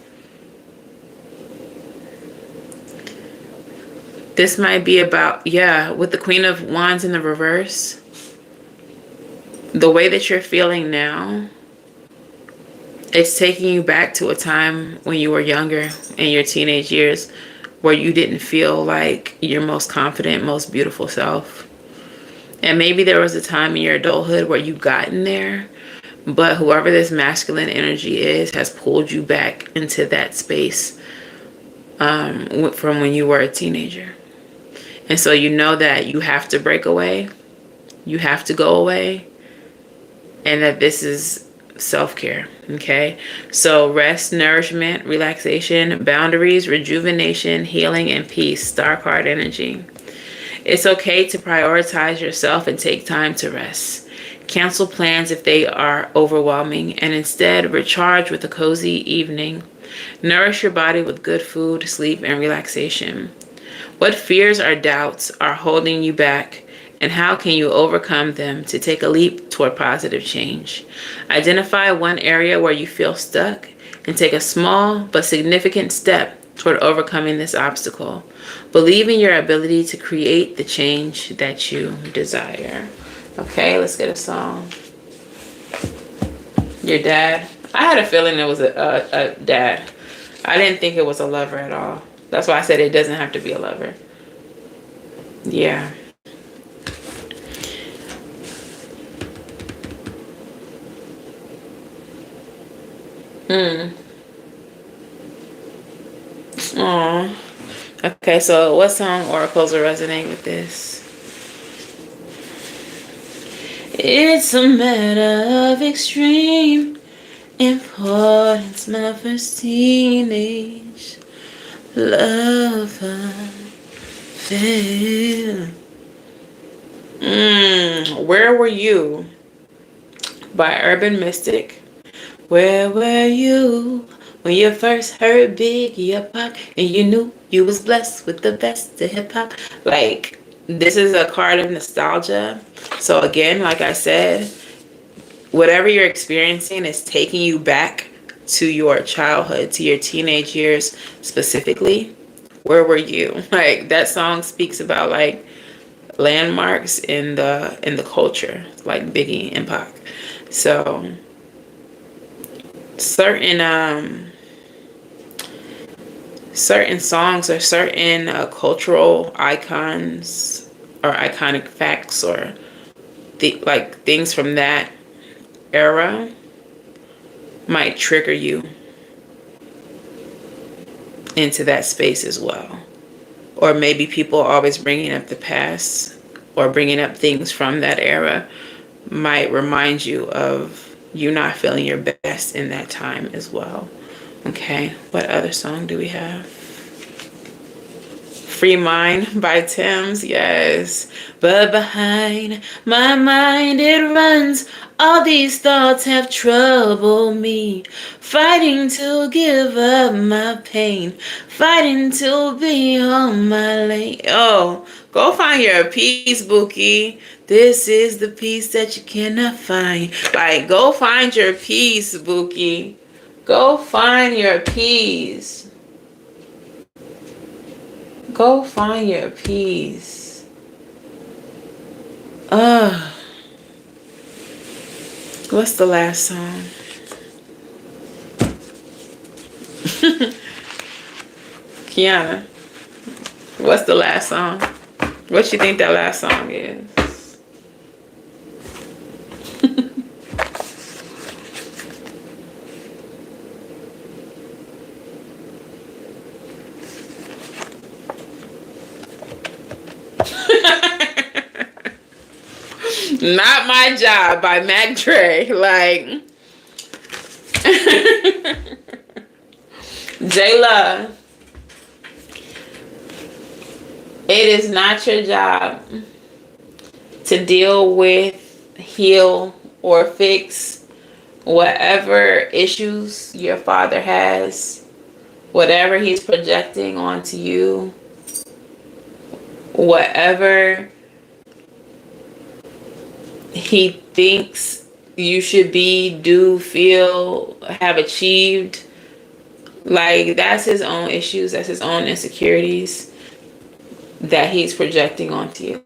A: This might be about, yeah, with the Queen of Wands in the reverse. The way that you're feeling now, it's taking you back to a time when you were younger, in your teenage years, where you didn't feel like your most confident, most beautiful self. And maybe there was a time in your adulthood where you've gotten there, but whoever this masculine energy is has pulled you back into that space from when you were a teenager. And so you know that you have to break away, you have to go away, and that this is self-care, okay? So rest, nourishment, relaxation, boundaries, rejuvenation, healing, and peace. Star card energy. It's okay to prioritize yourself and take time to rest. Cancel plans if they are overwhelming, and instead recharge with a cozy evening. Nourish your body with good food, sleep, and relaxation. What fears or doubts are holding you back, and how can you overcome them to take a leap toward positive change? Identify one area where you feel stuck and take a small but significant step toward overcoming this obstacle. Believe in your ability to create the change that you desire. Okay, let's get a song. Your dad. I had a feeling it was a dad. I didn't think it was a lover at all. That's why I said it doesn't have to be a lover. Yeah. Aww. Okay, so what song oracles will resonate with this? It's a matter of extreme importance. My first teenage love affair. Where Were You by Urban Mystic. Where were you When you first heard Biggie up pop and you knew you was blessed with the best of hip hop. Like, this is a card of nostalgia. So again, like I said, whatever you're experiencing is taking you back to your childhood, to your teenage years specifically. Where were you? Like, that song speaks about like landmarks in the culture, like Biggie and Pac. So certain songs or certain cultural icons or iconic facts or like things from that era might trigger you into that space as well. Or maybe people always bringing up the past or bringing up things from that era might remind you of you not feeling your best in that time as well. Okay, what other song do we have? Free Mind by Thames, yes. But behind my mind it runs, all these thoughts have troubled me. Fighting to give up my pain, fighting to be on my lane. Oh, go find your peace, Bookie. This is the peace that you cannot find. Like, go find your peace, Bookie. Go find your peace. Go find your peace. What's the last song? Kiana, what's the last song? What you think that last song is? Not My Job by Mac Dre. Like, Jayla, it is not your job to deal with, heal, or fix whatever issues your father has, whatever he's projecting onto you, whatever he thinks you should be, do, feel, have achieved. Like, that's his own issues, that's his own insecurities that he's projecting onto you.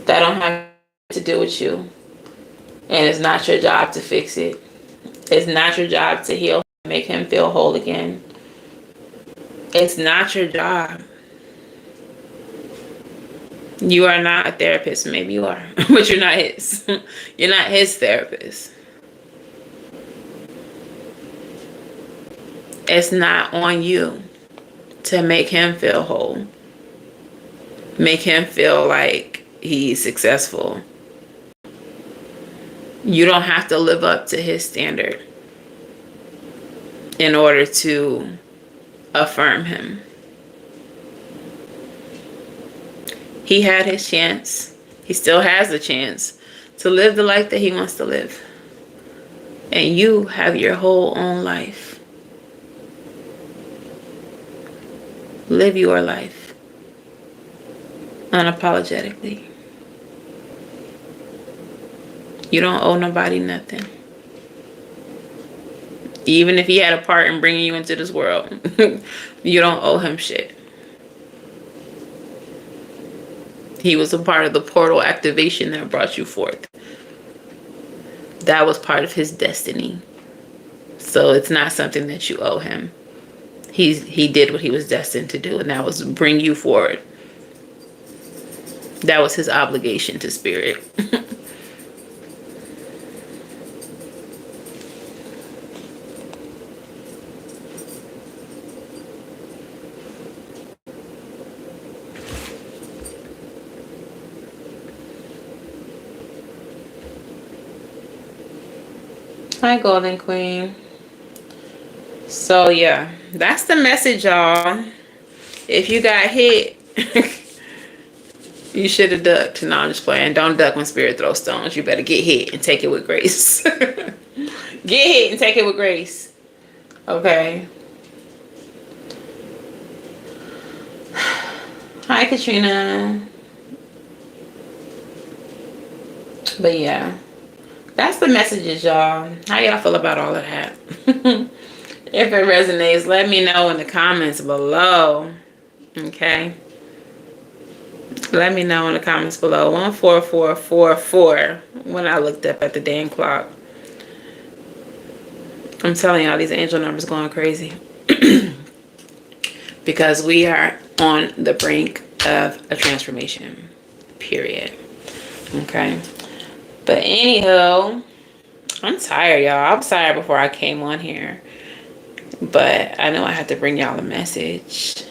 A: That don't have to do with you. And it's not your job to fix it. It's not your job to heal, make him feel whole again. It's not your job. You are not a therapist. Maybe you are, but you're not his. You're not his therapist. It's not on you to make him feel whole. Make him feel like he's successful. You don't have to live up to his standard in order to affirm him. He had his chance. He still has the chance to live the life that he wants to live. And you have your whole own life. Live your life unapologetically. You don't owe nobody nothing. Even if he had a part in bringing you into this world, you don't owe him shit. He was a part of the portal activation that brought you forth. That was part of his destiny. So it's not something that you owe him. He did what he was destined to do, and that was bring you forward. That was his obligation to spirit. Hi, Golden Queen. So, yeah, that's the message, y'all. If you got hit, you should have ducked. No, I'm just playing. Don't duck when spirit throws stones. You better get hit and take it with grace. Get hit and take it with grace. Okay. Hi, Katrina. But yeah, that's the messages, y'all. How y'all feel about all of that? If it resonates, let me know in the comments below. Okay. Let me know in the comments below. 14444 when I looked up at the damn clock. I'm telling y'all, these angel numbers going crazy. Because we are on the brink of a transformation. Period. Okay. But anywho, I'm tired, y'all. I was tired before I came on here. But I know I have to bring y'all a message.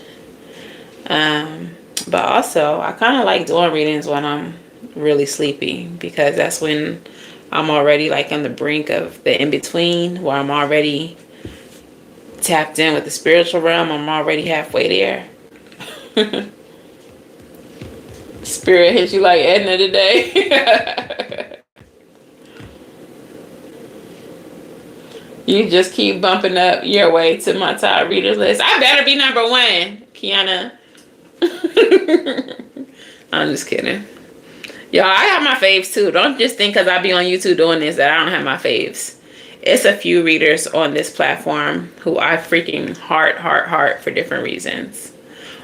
A: But also, I kind of like doing readings when I'm really sleepy, because that's when I'm already like on the brink of the in-between, where I'm already tapped in with the spiritual realm. I'm already halfway there. Spirit hits you like Edna today. You just keep bumping up your way to my top readers list. I better be number one, Kiana. I'm just kidding. Y'all, I have my faves too. Don't just think because I be on YouTube doing this that I don't have my faves. It's a few readers on this platform who I freaking heart for different reasons.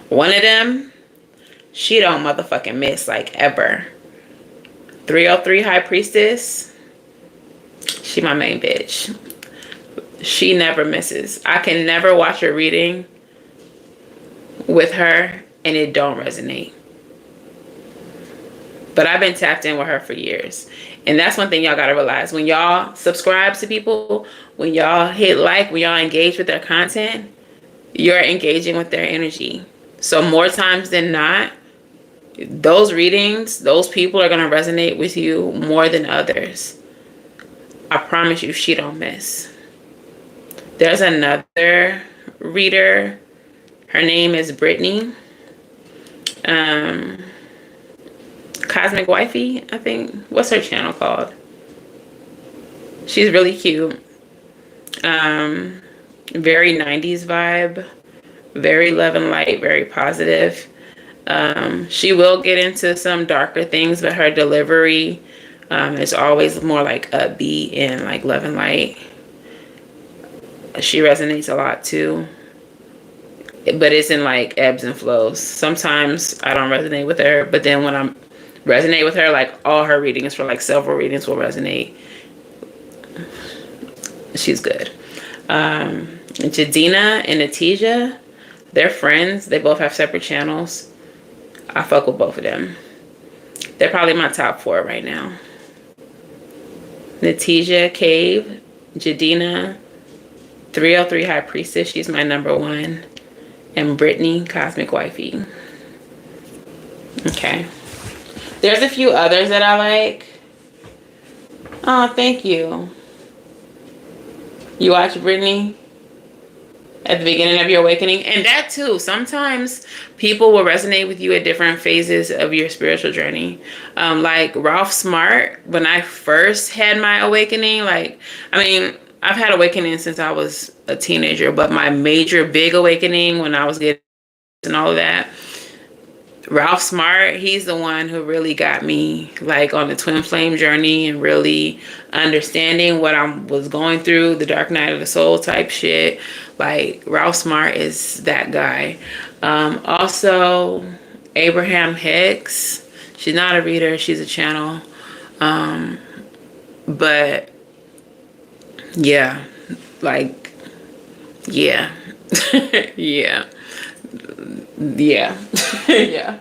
A: One of them, she don't motherfucking miss, like, ever. 303 High Priestess. She my main bitch. She never misses. I can never watch a reading with her and it don't resonate. But I've been tapped in with her for years. And that's one thing y'all gotta realize. When y'all subscribe to people, when y'all hit like, when y'all engage with their content, you're engaging with their energy. So more times than not, those readings, those people are gonna resonate with you more than others. I promise you, she don't miss. There's another reader. Her name is Brittany. Cosmic Wifey, I think. What's her channel called? She's really cute. Very 90s vibe. Very love and light. Very positive. She will get into some darker things, but her delivery is always more like upbeat and like love and light. She resonates a lot too, but it's in like ebbs and flows. Sometimes I don't resonate with her, but then when I resonate with her, like all her readings for like several readings will resonate. She's good. Jadina and Natija, they're friends. They both have separate channels. I fuck with both of them. They're probably my top 4 right now. Natija Cave, Jadina, 303 High Priestess, she's my number 1. And Brittany, Cosmic Wifey. Okay. There's a few others that I like. Oh, thank you. You watch Brittany at the beginning of your awakening? And that too, sometimes people will resonate with you at different phases of your spiritual journey. Like Ralph Smart, when I first had my awakening, like, I mean, I've had awakening since I was a teenager, but my major big awakening when I was getting and all of that, Ralph Smart, he's the one who really got me like on the twin flame journey and really understanding what I was going through, the dark night of the soul type shit. Like Ralph Smart is that guy. Also Abraham Hicks. She's not a reader, she's a channel. But yeah, like, yeah. Yeah. Yeah. Yeah.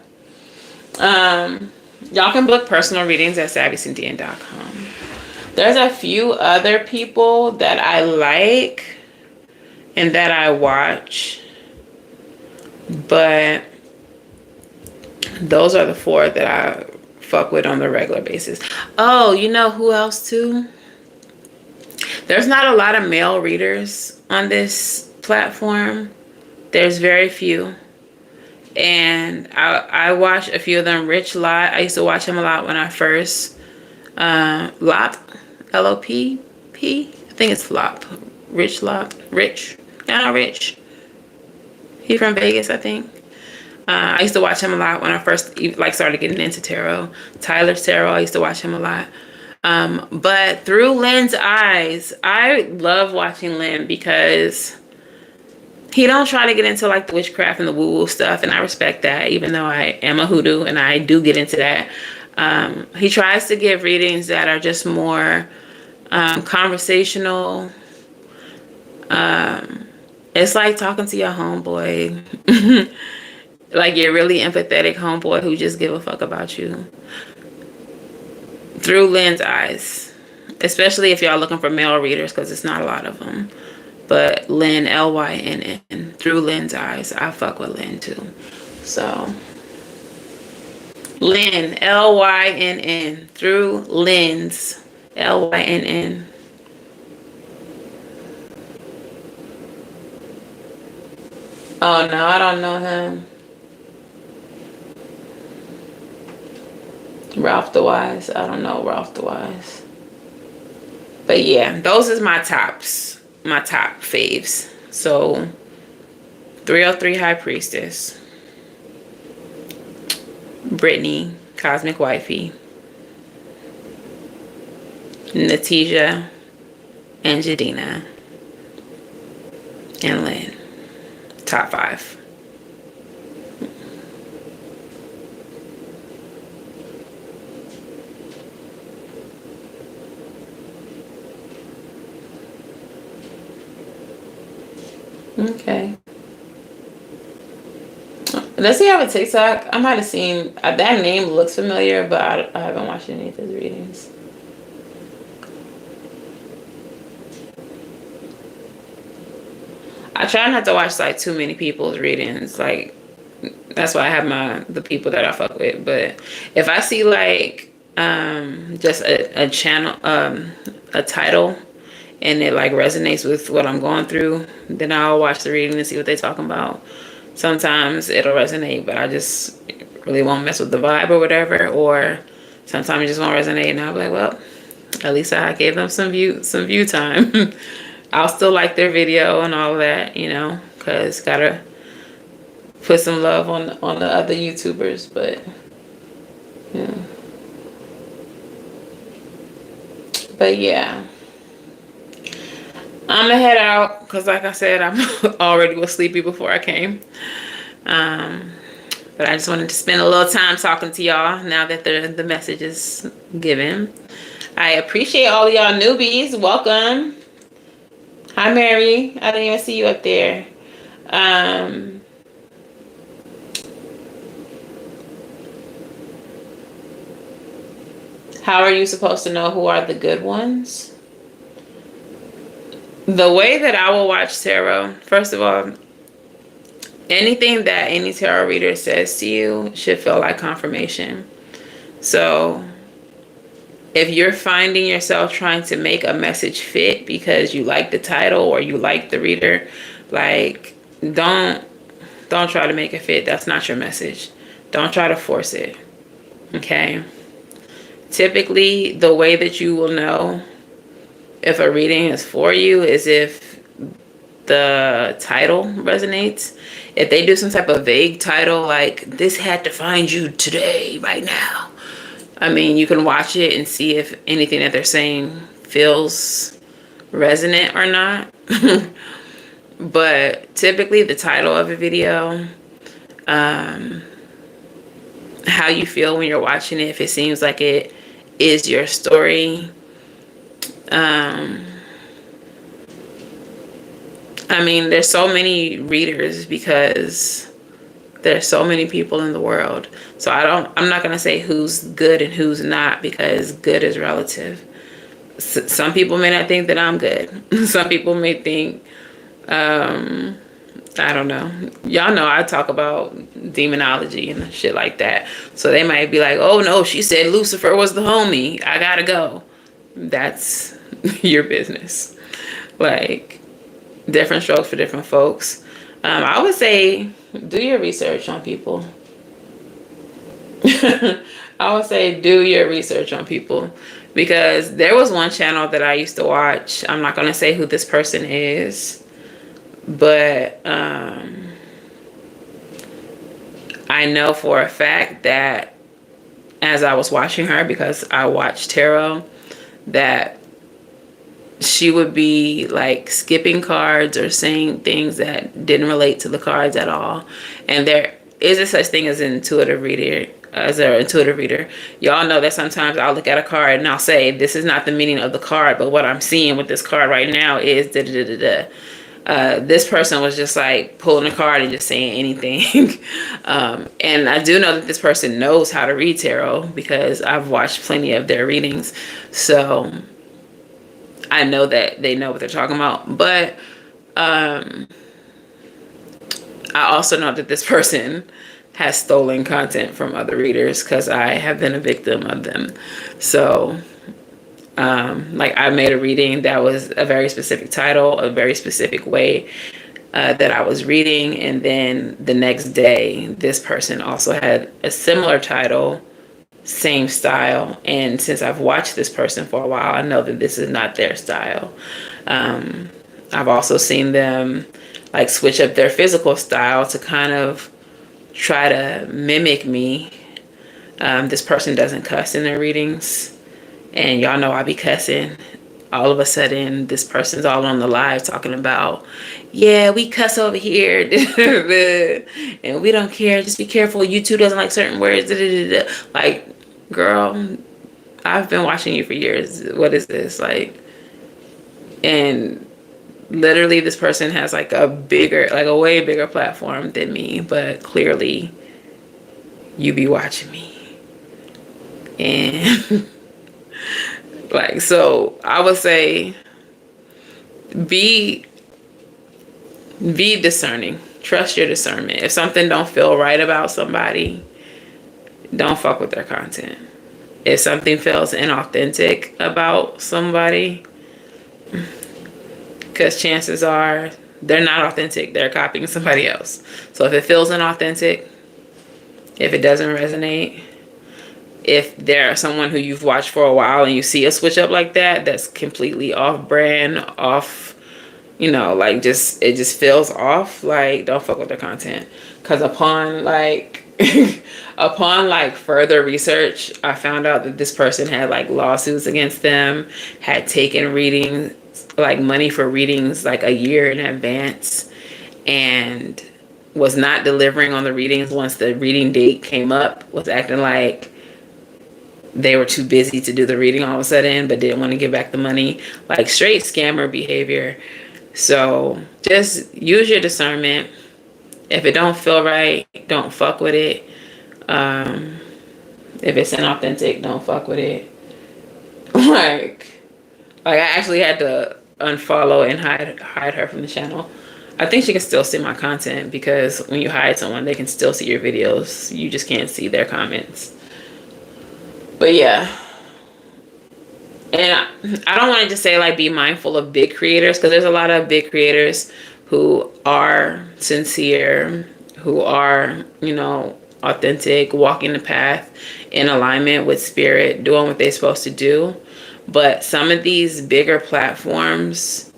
A: Y'all can book personal readings at SavyCynthia.com. There's a few other people that I like and that I watch, but those are the 4 that I fuck with on the regular basis. Oh, you know who else too? There's not a lot of male readers on this platform. There's very few. And I watch a few of them. Rich Lot, I used to watch him a lot when I first, Lop, L-O-P-P? I think it's Lop. Rich. Yeah, Rich. He from Vegas, I think. I used to watch him a lot when I first like started getting into tarot. Tyler's Tarot, I used to watch him a lot. But through Lynn's eyes, I love watching Lynn because he don't try to get into like the witchcraft and the woo-woo stuff, and I respect that, even though I am a hoodoo and I do get into that. He tries to give readings that are just more conversational. It's like talking to your homeboy. Like your really empathetic homeboy who just give a fuck about you. Through Lynn's eyes. Especially if y'all looking for male readers, because it's not a lot of them. But Lynn, L-Y-N-N. Through Lynn's eyes. I fuck with Lynn too. So Lynn, L-Y-N-N. Through Lynn's, L-Y-N-N. Oh no, I don't know him. Ralph the Wise. I don't know Ralph the Wise. But yeah, those is my tops. My top faves. So 303 High Priestess. Brittany, Cosmic Wifey. Natija and Jadina. And Lynn. Top 5. Okay. Does he have a TikTok? I might have seen that name looks familiar, but I haven't watched any of his readings. I try not to watch like too many people's readings. Like that's why I have the people that I fuck with. But if I see like just a channel a title and it like resonates with what I'm going through, then I'll watch the reading and see what they're talking about. Sometimes it'll resonate, but I just really won't mess with the vibe or whatever. Or sometimes it just won't resonate, and I'll be like, well, at least I gave them some view time. I'll still like their video and all of that, you know, because gotta put some love on the other YouTubers, but yeah. But yeah. I'm gonna head out because like I said, I'm already was sleepy before I came. But I just wanted to spend a little time talking to y'all now that the message is given. I appreciate all of y'all newbies. Welcome. Hi, Mary. I didn't even see you up there. How are you supposed to know who are the good ones? The way that I will watch tarot, first of all, anything that any tarot reader says to you should feel like confirmation. So if you're finding yourself trying to make a message fit because you like the title or you like the reader, like don't try to make it fit. That's not your message. Don't try to force it. Okay? Typically, the way that you will know if a reading is for you is if the title resonates. If they do some type of vague title like this had to find you today, right now, I mean, you can watch it and see if anything that they're saying feels resonant or not. But typically the title of a video, how you feel when you're watching it, if it seems like it is your story. I mean, there's so many readers because there's so many people in the world. So I'm not going to say who's good and who's not, because good is relative. Some people may not think that I'm good. Some people may think, I don't know. Y'all know I talk about demonology and shit like that. So they might be like, oh no, she said Lucifer was the homie. I gotta go. That's your business. Like, different strokes for different folks. I would say do your research on people. I would say do your research on people, Because there was one channel that I used to watch. I'm not going to say who this person is, but I know for a fact that as I was watching her, because I watched tarot, that she would be like skipping cards or saying things that didn't relate to the cards at all. And there is a such thing as an intuitive reader. Y'all know that sometimes I'll look at a card and I'll say, this is not the meaning of the card, but what I'm seeing with this card right now is da da da da. This person was just like pulling a card and just saying anything. And I do know that this person knows how to read tarot because I've watched plenty of their readings. So I know that they know what they're talking about. But I also know that this person has stolen content from other readers because I have been a victim of them. So like I made a reading that was a very specific title, a very specific way that I was reading. And then the next day, this person also had a similar title, same style. And since I've watched this person for a while, I know that this is not their style. I've also seen them like switch up their physical style to kind of try to mimic me. This person doesn't cuss in their readings, and y'all know I be cussing. All of a sudden, this person's all on the live talking about, yeah, we cuss over here, and we don't care. Just be careful. YouTube doesn't like certain words. Like, girl, I've been watching you for years. What is this? Like, and literally this person has like a way bigger platform than me, but clearly you be watching me. And like, so I would say be discerning. Trust your discernment. If something don't feel right about somebody, don't fuck with their content. If something feels inauthentic about somebody, because chances are they're not authentic. They're copying somebody else. So if it feels inauthentic, if it doesn't resonate, if there's someone who you've watched for a while and you see a switch up like that, that's completely off brand, off, you know, like it just feels off, like don't fuck with their content. Because upon further research, I found out that this person had like lawsuits against them, had taken readings, like money for readings like a year in advance, and was not delivering on the readings once the reading date came up, was acting like they were too busy to do the reading all of a sudden, but didn't want to give back the money. Like straight scammer behavior. So just use your discernment. If it don't feel right, don't fuck with it. If it's inauthentic, don't fuck with it. Like I actually had to unfollow and hide her from the channel. I think she can still see my content because when you hide someone, they can still see your videos. You just can't see their comments. But yeah. And I don't want to just say like be mindful of big creators, because there's a lot of big creators who are sincere, who are, you know, authentic, walking the path in alignment with spirit, doing what they're supposed to do. But some of these bigger platforms,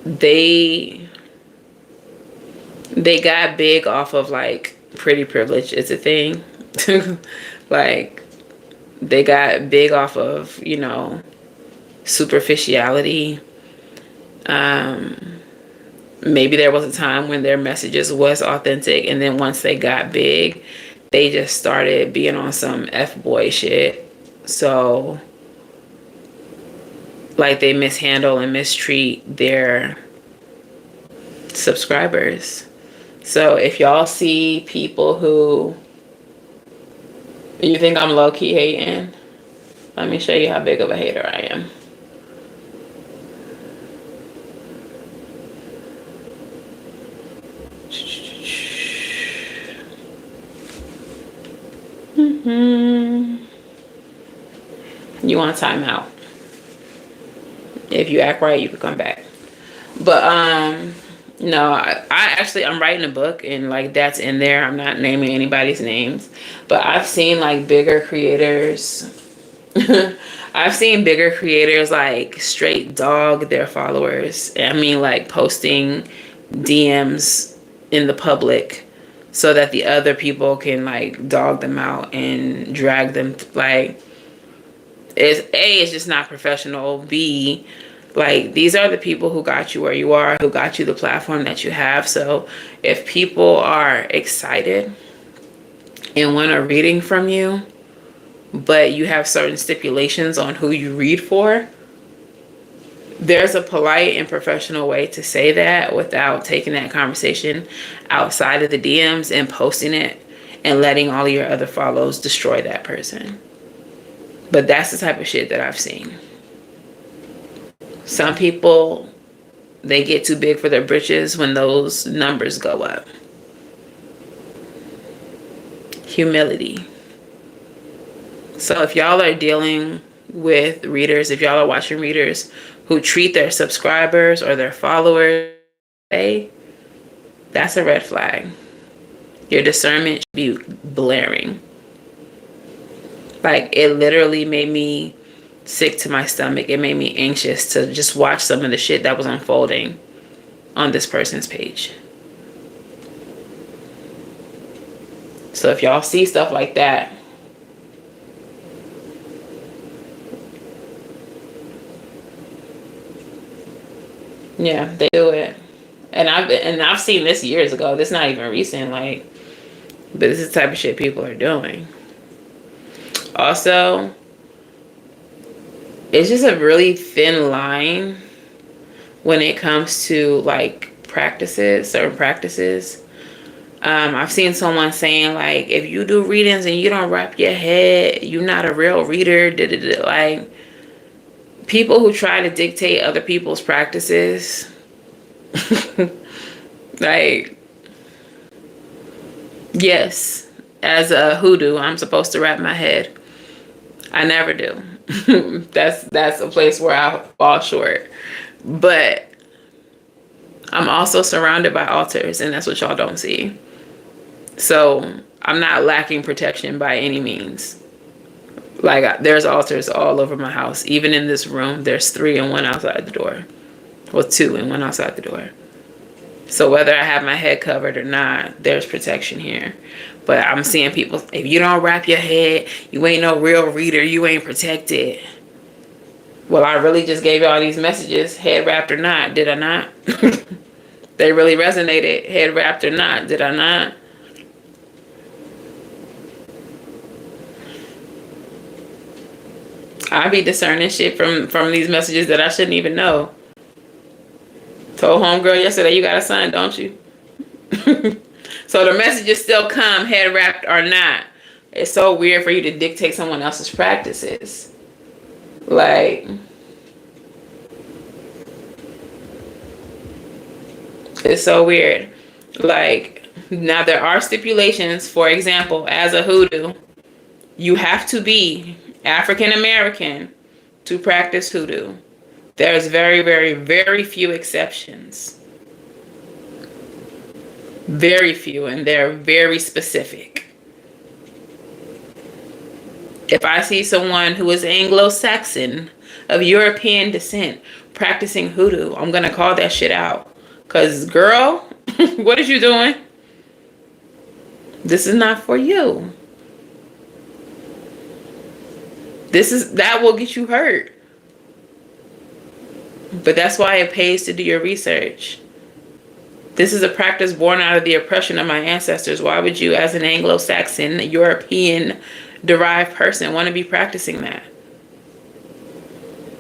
A: they got big off of like pretty privilege is a thing. Like they got big off of, you know, superficiality. Maybe there was a time when their messages was authentic, and then once they got big, they just started being on some F-boy shit. So like they mishandle and mistreat their subscribers. So if y'all see people who you think I'm low-key hating, let me show you how big of a hater I am. You want a timeout. If you act right, you can come back. But no, I'm writing a book, and like that's in there. I'm not naming anybody's names, but I've seen like bigger creators. I've seen bigger creators like straight dog their followers. I mean, like posting DMs in the public so that the other people can like dog them out and drag them. Like, it's just not professional. B, like, these are the people who got you where you are, who got you the platform that you have. So if people are excited and want a reading from you, but you have certain stipulations on who you read for, there's a polite and professional way to say that without taking that conversation outside of the DMs and posting it and letting all of your other follows destroy that person. But that's the type of shit that I've seen. Some people, they get too big for their britches when those numbers go up. Humility. So if y'all are dealing with readers, if y'all are watching readers who treat their subscribers or their followers, that's a red flag. Your discernment should be blaring. Like, it literally made me sick to my stomach. It made me anxious to just watch some of the shit that was unfolding on this person's page. So if y'all see stuff like that, yeah, they do it. And I've seen this years ago. This is not even recent, like, but this is the type of shit people are doing. Also, it's just a really thin line when it comes to like practices, certain practices. I've seen someone saying like, if you do readings and you don't wrap your head, you're not a real reader. Like, people who try to dictate other people's practices, like, yes, as a hoodoo, I'm supposed to wrap my head. I never do. That's a place where I fall short. But I'm also surrounded by altars, and that's what y'all don't see. So I'm not lacking protection by any means. Like, there's altars all over my house. Even in this room, there's 3 and 1 outside the door. Well, 2 and 1 outside the door. So whether I have my head covered or not, there's protection here. But I'm seeing people, if you don't wrap your head, you ain't no real reader, you ain't protected. Well, I really just gave y'all these messages, head wrapped or not, did I not? They really resonated, head wrapped or not, did I not? I be discerning shit from these messages that I shouldn't even know. Told homegirl yesterday, you got a son, don't you? So the messages still come, head wrapped or not. It's so weird for you to dictate someone else's practices. Like, it's so weird. Like, now there are stipulations. For example, as a hoodoo, you have to be African American to practice hoodoo. There's very, very, very few exceptions. Very few, and they're very specific. If I see someone who is Anglo-Saxon of European descent practicing hoodoo, I'm gonna call that shit out. Cause girl, what is you doing? This is not for you. That will get you hurt. But that's why it pays to do your research. This is a practice born out of the oppression of my ancestors. Why would you, as an Anglo-Saxon, European-derived person, want to be practicing that?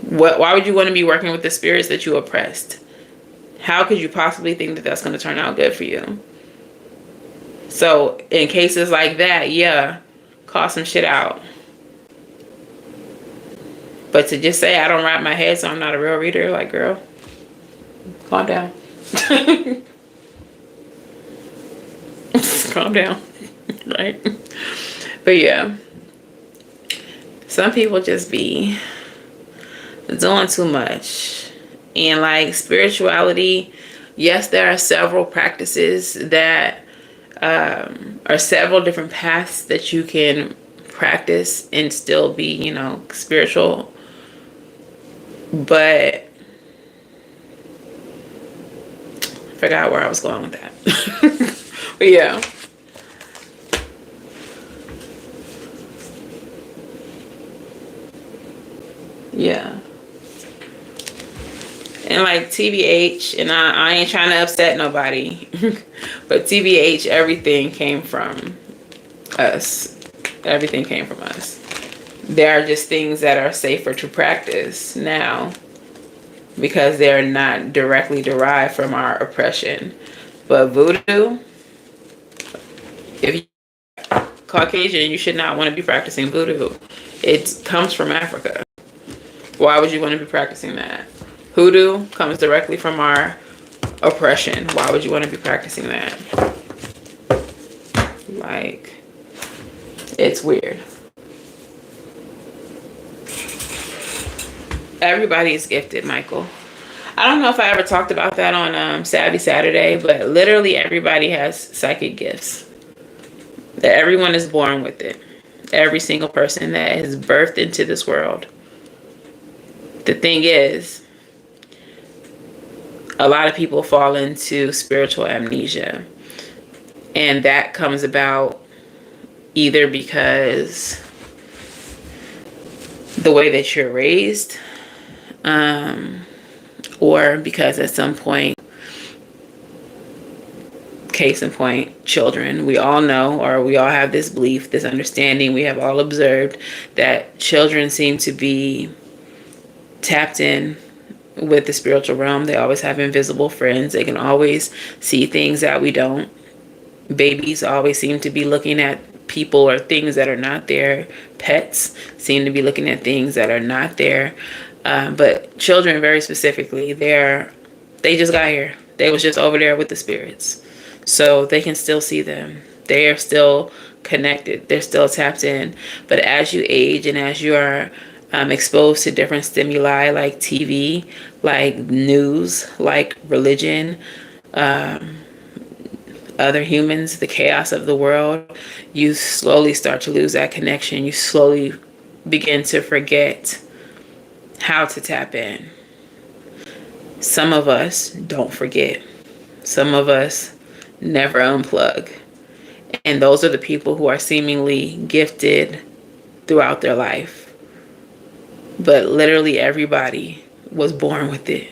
A: Why would you want to be working with the spirits that you oppressed? How could you possibly think that that's going to turn out good for you? So in cases like that, yeah, call some shit out. But to just say I don't wrap my head so I'm not a real reader, like, girl, calm down. Calm down. Right? But yeah, some people just be doing too much. And like spirituality, yes, there are several practices that are several different paths that you can practice and still be, spiritual. But I forgot where I was going with that. But yeah. Yeah. And like TBH, and I ain't trying to upset nobody, but TBH, everything came from us. Everything came from us. There are just things that are safer to practice now because they're not directly derived from our oppression. But voodoo, if you're Caucasian, you should not want to be practicing voodoo. It comes from Africa. Why would you want to be practicing that? Hoodoo comes directly from our oppression. Why would you want to be practicing that? Like, it's weird. Everybody is gifted, Michael. I don't know if I ever talked about that on Savvy Saturday, but literally everybody has psychic gifts. That everyone is born with it. Every single person that is birthed into this world. The thing is, a lot of people fall into spiritual amnesia. And that comes about either because the way that you're raised, or because at some point, case in point, children, we all know, or we all have this belief, this understanding, we have all observed that children seem to be tapped in with the spiritual realm. They always have invisible friends. They can always see things that we don't. Babies always seem to be looking at people or things that are not there. Pets seem to be looking at things that are not there. But children, very specifically, they just got here. They was just over there with the spirits. So they can still see them. They are still connected. They're still tapped in. But as you age and as you are exposed to different stimuli like TV, like news, like religion, other humans, the chaos of the world, you slowly start to lose that connection. You slowly begin to forget how to tap in. Some of us don't forget. Some of us never unplug. And those are the people who are seemingly gifted throughout their life. But literally everybody was born with it.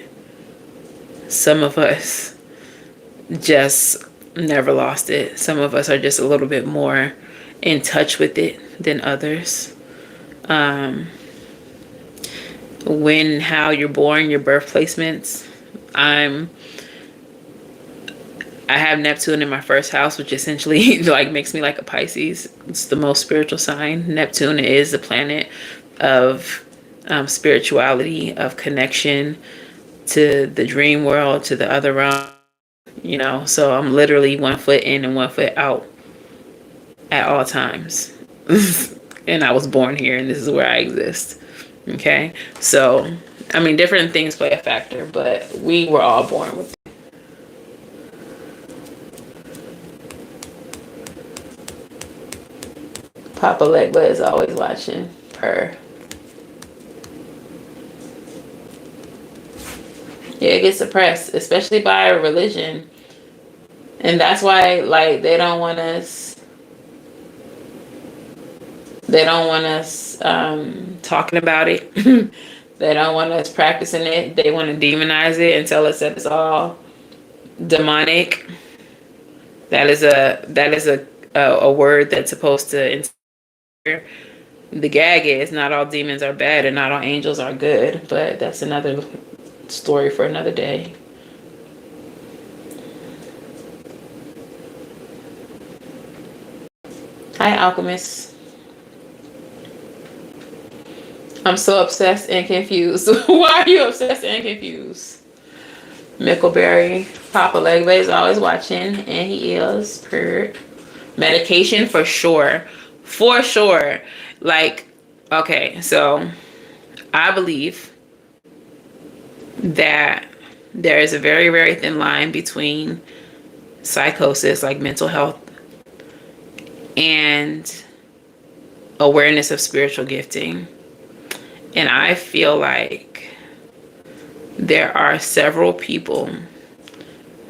A: Some of us just never lost it. Some of us are just a little bit more in touch with it than others. When, how you're born, your birth placements. I have Neptune in my first house, which essentially like makes me like a Pisces. It's the most spiritual sign. Neptune is the planet of spirituality, of connection to the dream world, to the other realm. You know, so I'm literally 1 foot in and 1 foot out at all times. And I was born here, and this is where I exist. Okay, so I mean, different things play a factor, but we were all born with it. Papa Legba is always watching. Purr. Yeah, it gets suppressed, especially by a religion. And that's why, like, they don't want us talking about it. They don't want us practicing it. They want to demonize it and tell us that it's all demonic. That is a word that's supposed to. The gag is not all demons are bad and not all angels are good, but that's another story for another day. Hi, Alchemist. I'm so obsessed and confused. Why are you obsessed and confused? Mickleberry. Papa Legba is always watching, and he is per medication for sure. For sure. Like, okay, so I believe that there is a very, very thin line between psychosis, like mental health, and awareness of spiritual gifting. And I feel like there are several people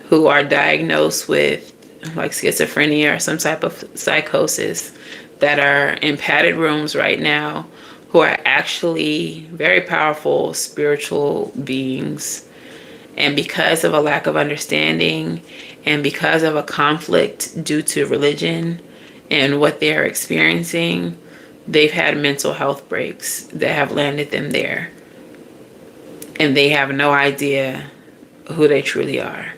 A: who are diagnosed with like schizophrenia or some type of psychosis that are in padded rooms right now, who are actually very powerful spiritual beings. And because of a lack of understanding and because of a conflict due to religion and what they're experiencing, they've had mental health breaks that have landed them there. And they have no idea who they truly are.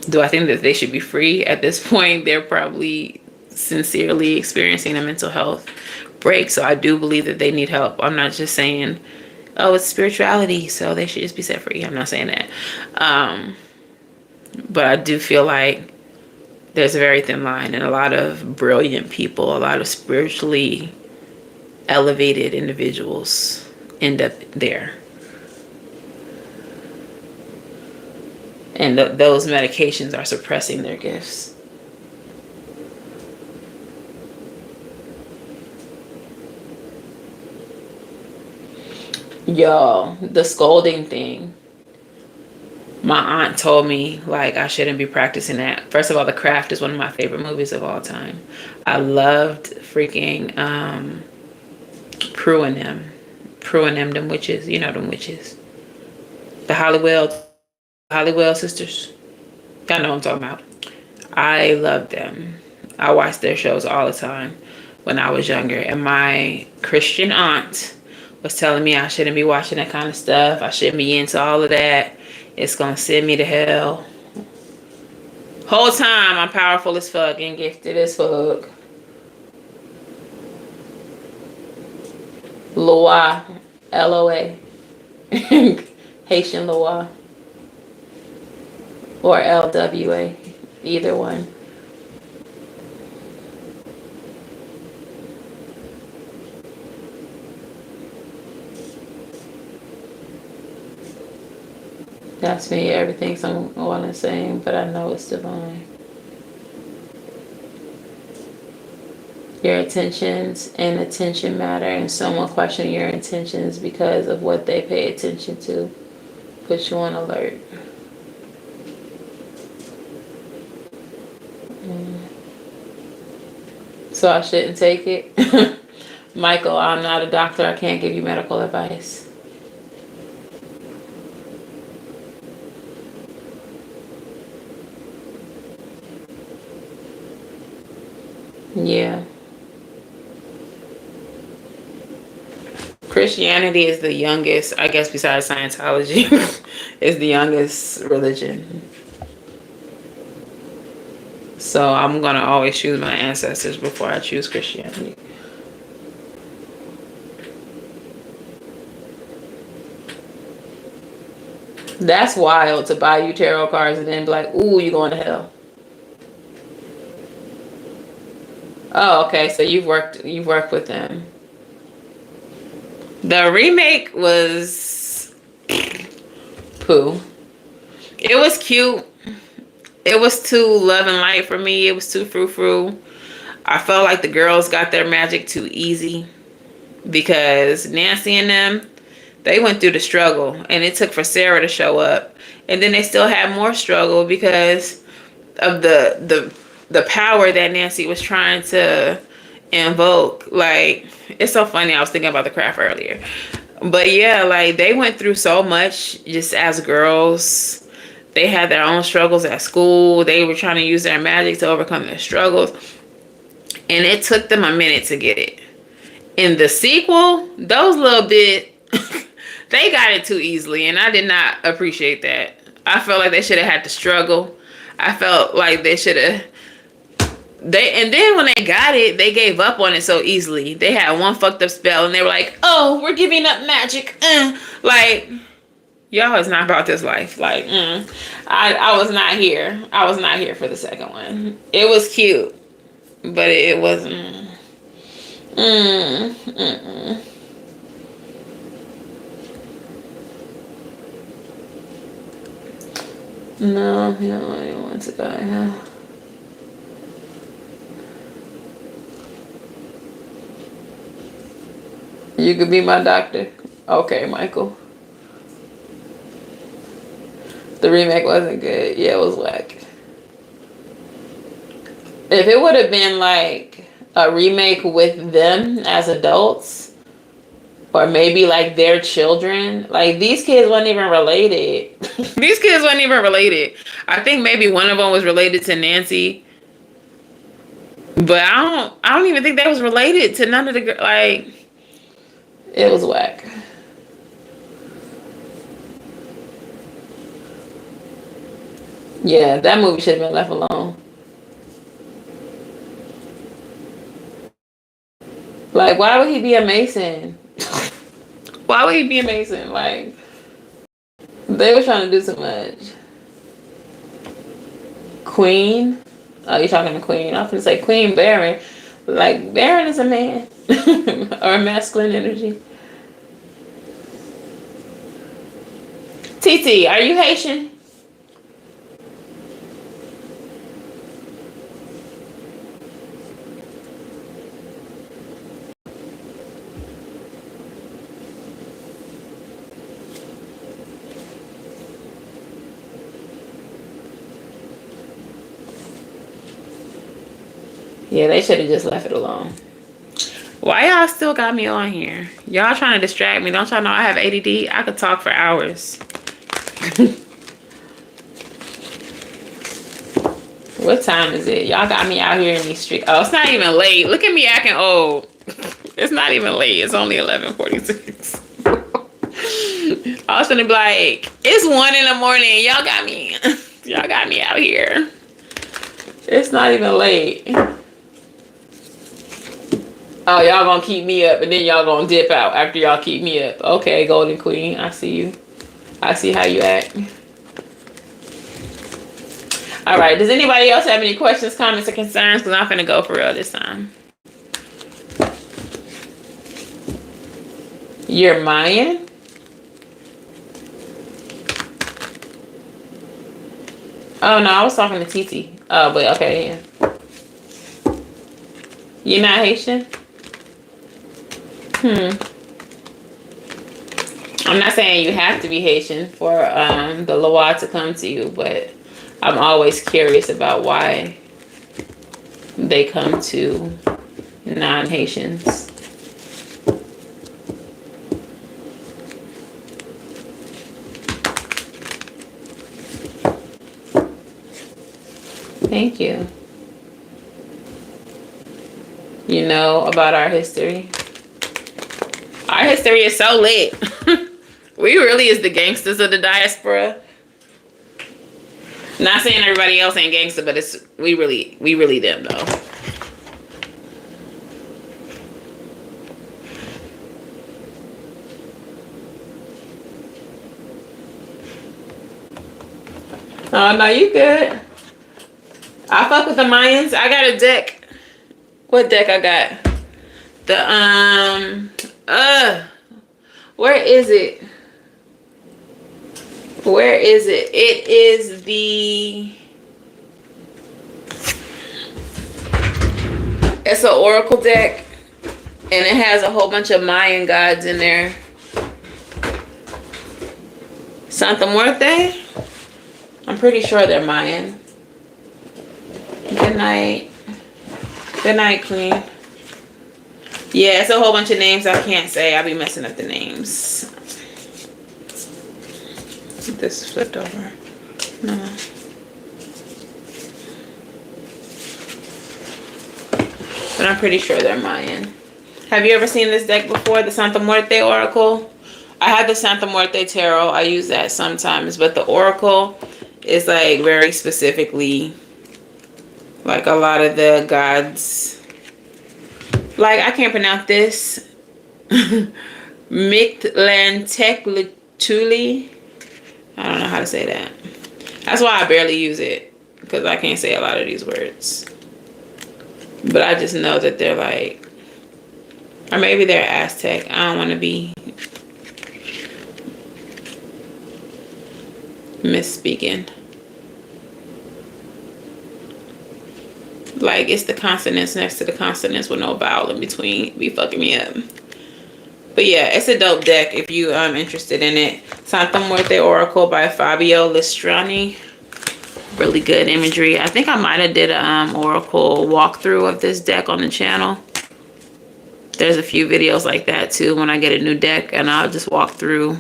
A: Do I think that they should be free? At this point, they're probably sincerely experiencing a mental health break. So I do believe that they need help. I'm not just saying, oh, it's spirituality, so they should just be set free. I'm not saying that. But I do feel like there's a very thin line, and a lot of brilliant people, a lot of spiritually elevated individuals end up there. And those medications are suppressing their gifts. Y'all, the scolding thing. My aunt told me, like, I shouldn't be practicing that. First of all, The Craft is one of my favorite movies of all time. I loved freaking Prue and them. Prue and them witches. You know them witches. The Hollywood sisters. Y'all know what I'm talking about. I loved them. I watched their shows all the time when I was younger. And my Christian aunt was telling me I shouldn't be watching that kind of stuff. I shouldn't be into all of that. It's going to send me to hell. Whole time I'm powerful as fuck and gifted as fuck. Loa. L-O-A. Haitian Loa. Or L-W-A. Either one. That's me. Everything's all the same, but I know it's divine. Your intentions and attention matter, and someone questioning your intentions because of what they pay attention to puts you on alert. So I shouldn't take it. Michael, I'm not a doctor. I can't give you medical advice. Yeah. Christianity is the youngest, I guess besides Scientology, is the youngest religion. So I'm going to always choose my ancestors before I choose Christianity. That's wild to buy you tarot cards and then be like, ooh, you're going to hell. Oh, okay. So you've worked with them. The remake was poo. It was cute. It was too love and light for me. It was too frou-frou. I felt like the girls got their magic too easy because Nancy and them, they went through the struggle, and it took for Sarah to show up, and then they still had more struggle because of the power that Nancy was trying to invoke. Like, it's so funny. I was thinking about The Craft earlier, but yeah, like they went through so much just as girls. They had their own struggles at school. They were trying to use their magic to overcome their struggles, and it took them a minute to get it. In the sequel, those little bit they got it too easily, and I did not appreciate that. I felt like they should have had to struggle. I felt like they should have. And then when they got it, they gave up on it so easily. They had one fucked up spell, and they were like, "Oh, we're giving up magic." Like, y'all is not about this life. Like, I was not here. I was not here for the second one. It was cute, but it wasn't. No, I don't want to go. Yeah. You could be my doctor. Okay, Michael. The remake wasn't good. Yeah, it was whack. If it would have been like a remake with them as adults, or maybe like their children, like these kids weren't even related. These kids weren't even related. I think maybe one of them was related to Nancy, but I don't even think that was related to none of the like. It was whack. Yeah, that movie should have been left alone. Like, why would he be a Mason? Why would he be a Mason? Like, they were trying to do too much. Queen? Oh, you talking to Queen? I was gonna say Queen Baron. Like, Baron is a man. Or masculine energy. TT, are you Haitian? Yeah, they should have just left it alone. Why y'all still got me on here? Y'all trying to distract me. Don't y'all know I have ADD? I could talk for hours. What time is it? Y'all got me out here in these streets. Oh, it's not even late. Look at me acting old. It's not even late. It's only 11:46. I was gonna be like, it's 1 in the morning. Y'all got me. Y'all got me out here. It's not even late. Oh, y'all gonna keep me up and then y'all gonna dip out after y'all keep me up. Okay, Golden Queen, I see you. I see how you act. All right, does anybody else have any questions, comments, or concerns? Because I'm finna go for real this time. You're Mayan? Oh, no, I was talking to TT. Oh, but okay, yeah. You're not Haitian? I'm not saying you have to be Haitian for the Loa to come to you, but I'm always curious about why they come to non-Haitians. Thank you. You know about our history. Our history is so lit. We really is the gangsters of the diaspora. Not saying everybody else ain't gangster, but it's we really them though. Oh no, you good. I fuck with the Mayans. I got a deck. What deck I got? The where is it? Where is it? It is the... It's an oracle deck. And it has a whole bunch of Mayan gods in there. Santa Muerte? I'm pretty sure they're Mayan. Good night. Good night, Queen. Yeah, it's a whole bunch of names I can't say. I'll be messing up the names. This flipped over. No. But I'm pretty sure they're Mayan. Have you ever seen this deck before? The Santa Muerte Oracle? I have the Santa Muerte Tarot. I use that sometimes. But the Oracle is like very specifically like a lot of the gods. Like I can't pronounce this. Mictlantecuhtli. I don't know how to say that. That's why I barely use it. Because I can't say a lot of these words. But I just know that they're like... Or maybe they're Aztec. I don't want to be... misspeaking. Like, it's the consonants next to the consonants with no vowel in between. Be fucking me up. But yeah, it's a dope deck if you interested in it. Santa Muerte Oracle by Fabio Listrani. Really good imagery. I think I might have did a oracle walkthrough of this deck on the channel. There's a few videos like that too when I get a new deck, and I'll just walk through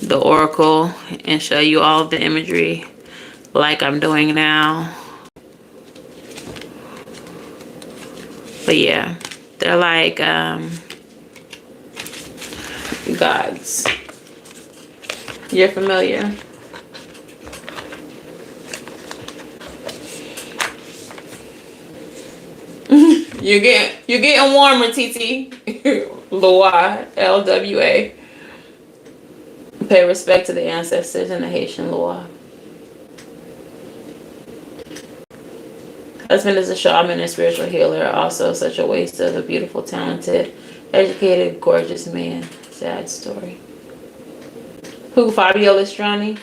A: the oracle and show you all of the imagery like I'm doing now. But yeah, they're like gods. You're familiar? You're getting warmer, TT. Lua, LWA. Pay respect to the ancestors in the Haitian Lua. Husband is a shaman and spiritual healer. Also such a waste of a beautiful, talented, educated, gorgeous man. Sad story. Who, Fabio Listrani?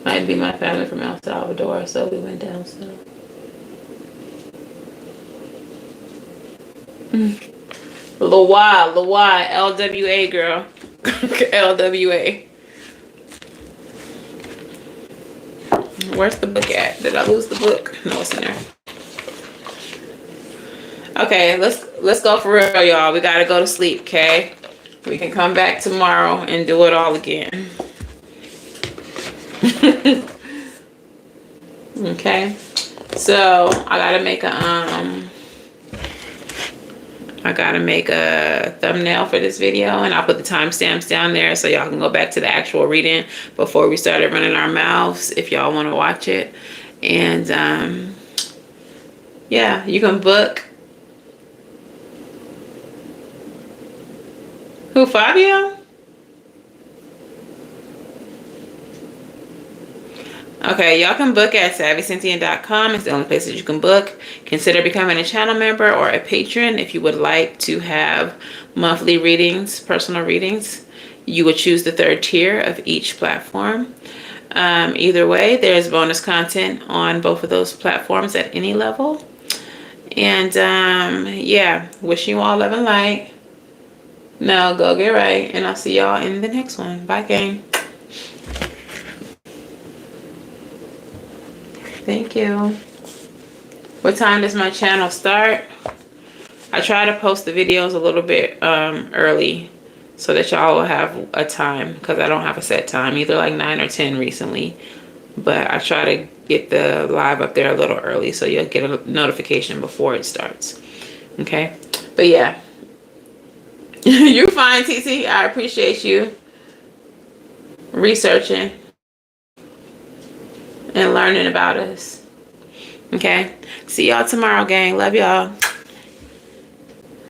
A: Might be my family from El Salvador, so we went down south. Lua, LWA girl. LWA. Where's the book at? Did I lose the book? No, it's in there. Okay, let's go for real, y'all. We gotta go to sleep, okay? We can come back tomorrow and do it all again. Okay. So I gotta make a thumbnail for this video, and I'll put the timestamps down there so y'all can go back to the actual reading before we started running our mouths if y'all want to watch it. And yeah, you can book. Who, Fabio? Okay, y'all can book at SavySentient.com. It's the only place that you can book. Consider becoming a channel member or a patron if you would like to have monthly readings, personal readings. You would choose the 3rd tier of each platform. Either way, there's bonus content on both of those platforms at any level. And yeah, wishing you all love and light. Now go get right, and I'll see y'all in the next one. Bye, gang. Thank you. What time does my channel start? I try to post the videos a little bit early so that y'all will have a time, because I don't have a set time, either like 9 or 10 recently. But I try to get the live up there a little early so you'll get a notification before it starts. Okay? But yeah. You're fine, TT. I appreciate you researching and learning about us. Okay? See y'all tomorrow, gang. Love y'all.